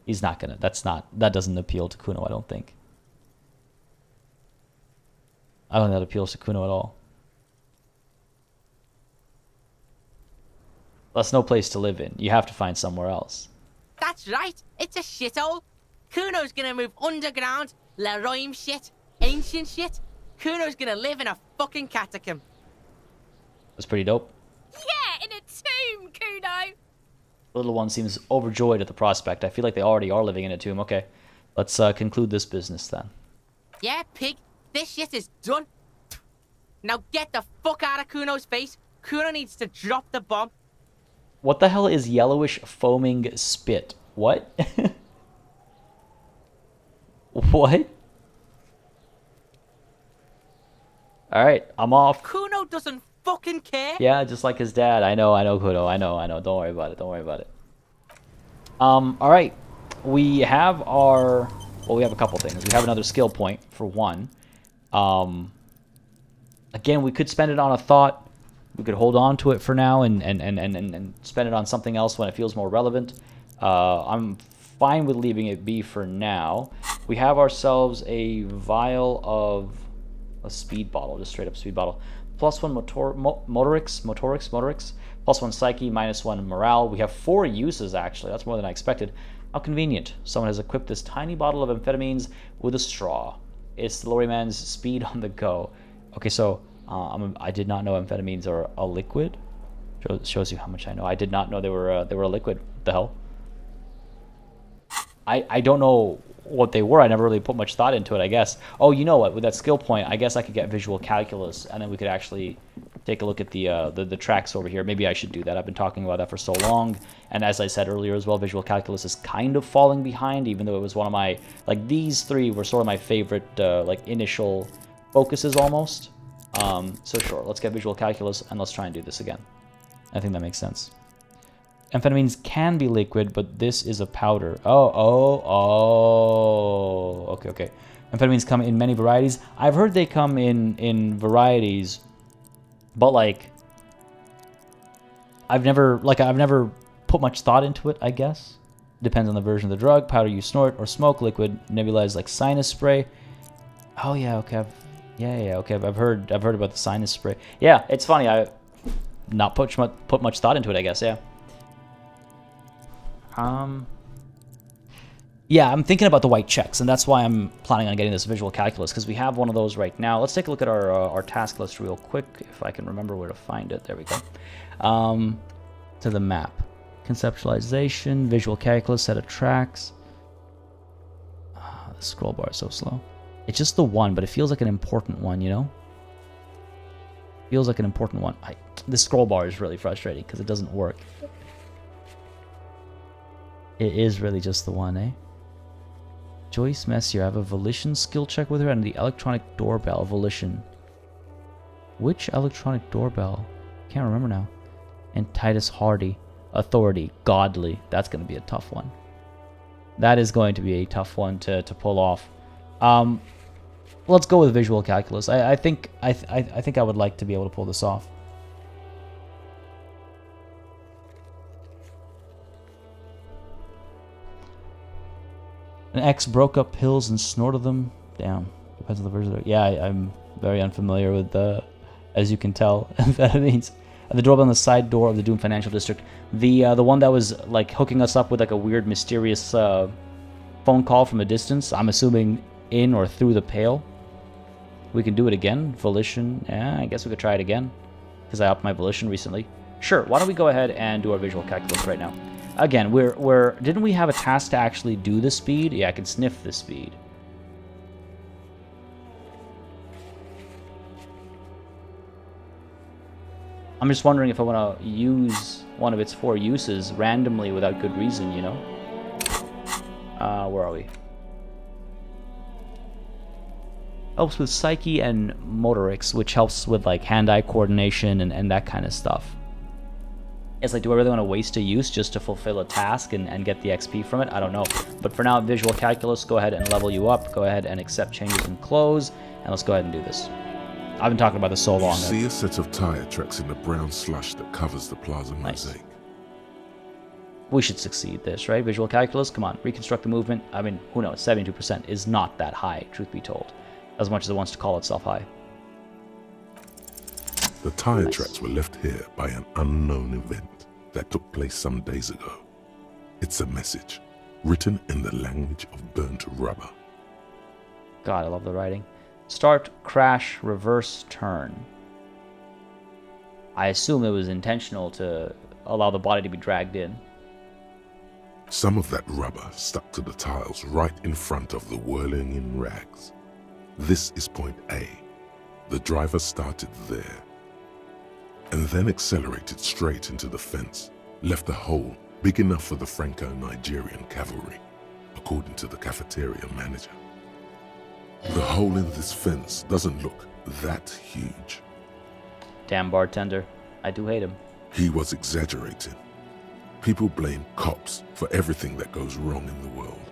He's not gonna, that doesn't appeal to Kuno, I don't think. I don't think that appeals to Kuno at all. That's no place to live in. You have to find somewhere else. That's right. It's a shithole. Kuno's gonna move underground, Leroy shit, ancient shit. Kuno's gonna live in a fucking catacomb. That's pretty dope. Yeah, in a tomb, Kuno. The little one seems overjoyed at the prospect. I feel like they already are living in a tomb. Okay, let's conclude this business then. Yeah, pig. This shit is done. Now get the fuck out of Kuno's face. Kuno needs to drop the bomb. What the hell is yellowish foaming spit? What? What? Alright, I'm off. Kuno doesn't fucking care. Yeah, just like his dad. I know, Kuno. I know. Don't worry about it. Alright. We have our... Well, we have a couple things. We have another skill point, for one. Again, we could spend it on a thought. We could hold on to it for now and spend it on something else when it feels more relevant. I'm fine with leaving it be for now. We have ourselves a vial of a speed bottle, just straight up speed bottle. +1 motorics, +1 psyche, -1 morale. We have 4 uses, actually. That's more than I expected. How convenient. Someone has equipped this tiny bottle of amphetamines with a straw. It's the Lorryman's speed on the go. Okay, so I did not know amphetamines are a liquid. Shows you how much I know. I did not know they were a liquid. What the hell? I don't know what they were. I never really put much thought into it, I guess. Oh, you know what? With that skill point, I guess I could get visual calculus, and then we could actually take a look at the tracks over here. Maybe I should do that. I've been talking about that for so long, and as I said earlier as well, visual calculus is kind of falling behind, even though it was one of my, like, these 3 were sort of my favorite, like, initial focuses almost. So sure, let's get visual calculus, and let's try and do this again. I think that makes sense. Amphetamines can be liquid, but this is a powder. Oh. Okay. Amphetamines come in many varieties. I've heard they come in varieties, but like I've never put much thought into it, I guess. Depends on the version of the drug. Powder you snort or smoke, liquid nebulized like sinus spray. Oh yeah, okay. Okay. I've heard about the sinus spray. Yeah, it's funny. I not put much thought into it, I guess. Yeah. Yeah, I'm thinking about the white checks, and that's why I'm planning on getting this visual calculus, because we have one of those right now. Let's take a look at our task list real quick, if I can remember where to find it. There we go. To the map. Conceptualization, visual calculus, set of tracks. The scroll bar is so slow. It's just the one, but it feels like an important one, you know? Feels like an important one. The scroll bar is really frustrating, because it doesn't work. It is really just the one, eh? Joyce Messier, I have a volition skill check with her, and the electronic doorbell volition. Which electronic doorbell? Can't remember now. And Titus Hardy, authority, godly. That's going to be a tough one. That is going to be a tough one to pull off. Let's go with visual calculus. I think I would like to be able to pull this off. An X broke up pills and snorted them. Damn. Depends on the version. Yeah, I'm very unfamiliar with the, as you can tell, that means. The doorbell on the side door of the Doom Financial District. The one that was like hooking us up with like a weird, mysterious phone call from a distance. I'm assuming in or through the pale. We can do it again. Volition. Yeah, I guess we could try it again. Because I upped my volition recently. Sure, why don't we go ahead and do our visual calculus right now. Again, didn't we have a task to actually do the speed? Yeah, I can sniff the speed. I'm just wondering if I want to use one of its 4 uses randomly without good reason, you know? Where are we? Helps with psyche and motorics, which helps with like hand-eye coordination and that kind of stuff. It's like, do I really want to waste a use just to fulfill a task and get the XP from it? I don't know. But for now, visual calculus, go ahead and level you up. Go ahead and accept changes in clothes, and let's go ahead and do this. I've been talking about this so long. You see a set of tire tracks in the brown slush that covers the plaza mosaic. We should succeed this, right? Visual calculus, come on, reconstruct the movement. I mean, who knows, 72% is not that high, truth be told, as much as it wants to call itself high. The tire tracks were left here by an unknown event that took place some days ago. It's a message, written in the language of burnt rubber. God, I love the writing. Start, crash, reverse, turn. I assume it was intentional to allow the body to be dragged in. Some of that rubber stuck to the tiles right in front of the whirling in rags. This is point A. The driver started there, and then accelerated straight into the fence, left a hole big enough for the Franco-Nigerian cavalry, according to the cafeteria manager. The hole in this fence doesn't look that huge. Damn bartender. I do hate him. He was exaggerating. People blame cops for everything that goes wrong in the world.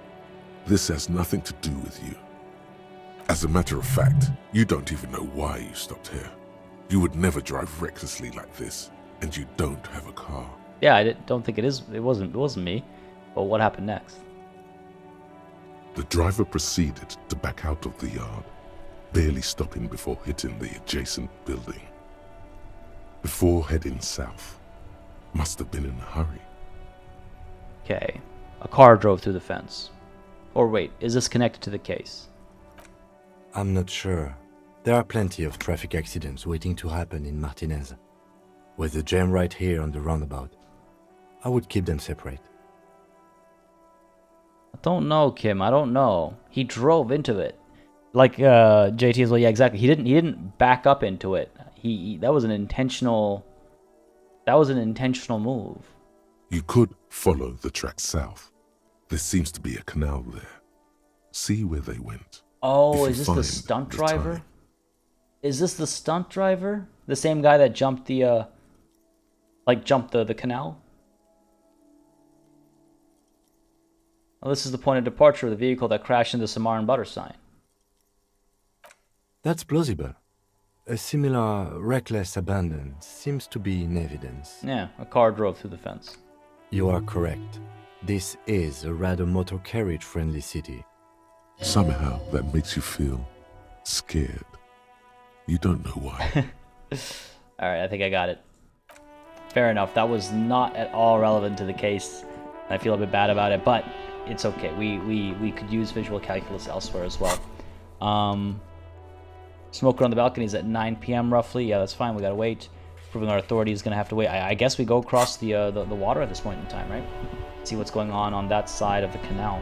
This has nothing to do with you. As a matter of fact, you don't even know why you stopped here. You would never drive recklessly like this, and you don't have a car. Yeah, I don't think it is. It wasn't me. But what happened next? The driver proceeded to back out of the yard, barely stopping before hitting the adjacent building. Before heading south. Must have been in a hurry. Okay. A car drove through the fence. Or wait, is this connected to the case? I'm not sure. There are plenty of traffic accidents waiting to happen in Martinez. With the jam right here on the roundabout, I would keep them separate. I don't know, Kim. I don't know. He drove into it. Like JT as well. Yeah, exactly. He didn't back up into it. That was an intentional move. You could follow the track south. There seems to be a canal there. See where they went. Oh, is this the stunt driver? Is this the stunt driver? The same guy that jumped the the canal? Well, this is the point of departure of the vehicle that crashed into the Samar and Butter sign. That's plausible. A similar reckless abandon seems to be in evidence. Yeah, a car drove through the fence. You are correct. This is a rather motor carriage-friendly city. Somehow that makes you feel scared. You don't know why. Alright, I think I got it. Fair enough. That was not at all relevant to the case. I feel a bit bad about it, but it's okay. We could use visual calculus elsewhere as well. Smoker on the balcony is at 9 p.m. roughly. Yeah, that's fine. We gotta wait. Proving our authority is gonna have to wait. I guess we go across the water at this point in time, right? See what's going on that side of the canal.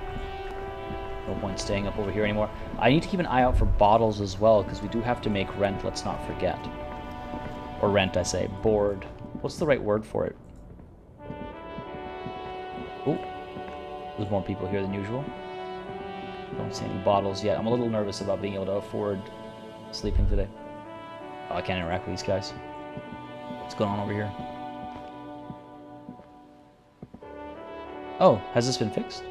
No point staying up over here anymore. I need to keep an eye out for bottles as well, because we do have to make rent, let's not forget. Or rent, I say. Board. What's the right word for it? Oh, there's more people here than usual. Don't see any bottles yet. I'm a little nervous about being able to afford sleeping today. Oh, I can't interact with these guys. What's going on over here? Oh, has this been fixed?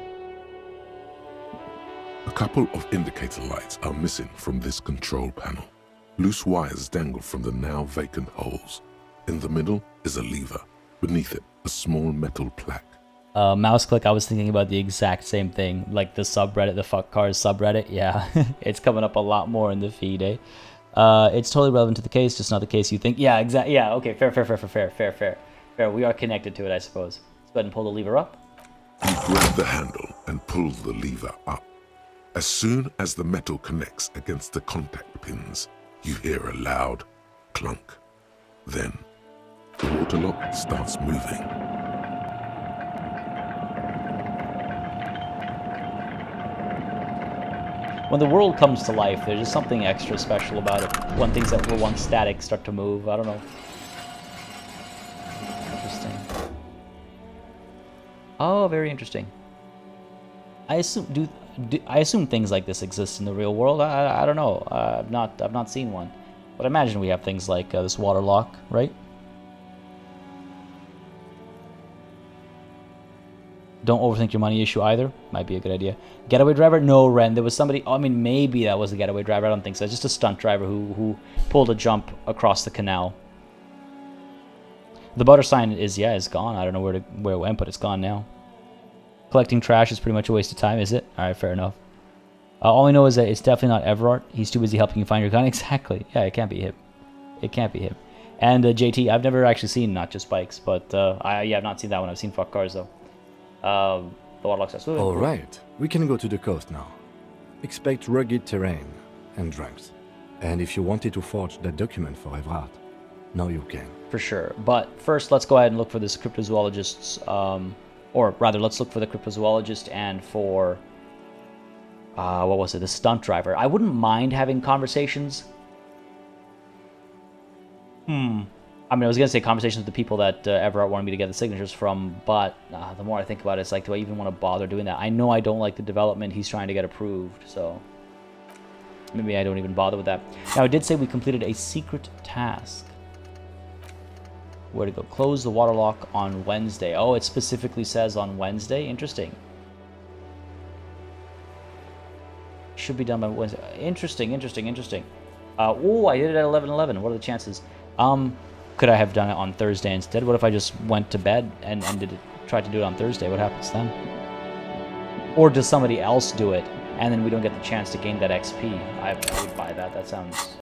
A couple of indicator lights are missing from this control panel. Loose wires dangle from the now vacant holes. In the middle is a lever. Beneath it, a small metal plaque. Mouse click, I was thinking about the exact same thing. Like the subreddit, the fuck cars subreddit. Yeah, it's coming up a lot more in the feed, eh? It's totally relevant to the case, just not the case you think. Yeah, exactly. Yeah, okay, fair. We are connected to it, I suppose. Let's go ahead and pull the lever up. You grab the handle and pull the lever up. As soon as the metal connects against the contact pins, you hear a loud clunk. Then, the water lock starts moving. When the world comes to life, there's just something extra special about it. When things that were once static start to move, I don't know. Interesting. Oh, very interesting. I assume things like this exist in the real world. I don't know. I've not seen one, but I imagine we have things like this water lock, right? Don't overthink your money issue either. Might be a good idea. Getaway driver? No, Ren. There was somebody... I mean, maybe that was the getaway driver. I don't think so. It's just a stunt driver who pulled a jump across the canal. The butter sign is gone. I don't know where it went, but it's gone now. Collecting trash is pretty much a waste of time, is it? Alright, fair enough. All I know is that it's definitely not Everard. He's too busy helping you find your gun. Exactly. Yeah, it can't be him. It can't be him. And JT, I've never actually seen Not Just Bikes, but I've not seen that one. I've seen Fuck Cars, though. The water locks are swimming. All right, we can go to the coast now. Expect rugged terrain and drunks. And if you wanted to forge that document for Everard, now you can. For sure. But first, let's go ahead and look for this cryptozoologist's, or rather, let's look for the cryptozoologist and for, what was it, the stunt driver. I wouldn't mind having conversations. I mean, I was going to say conversations with the people that Everard wanted me to get the signatures from, but the more I think about it, it's like, do I even want to bother doing that? I know I don't like the development he's trying to get approved, so maybe I don't even bother with that. Now, it did say we completed a secret task. Where to go? Close the water lock on Wednesday. Oh, it specifically says on Wednesday? Interesting. Should be done by Wednesday. Interesting. Oh, I did it at 11:11. What are the chances? Could I have done it on Thursday instead? What if I just went to bed and tried to do it on Thursday? What happens then? Or does somebody else do it, and then we don't get the chance to gain that XP? I would buy that. That sounds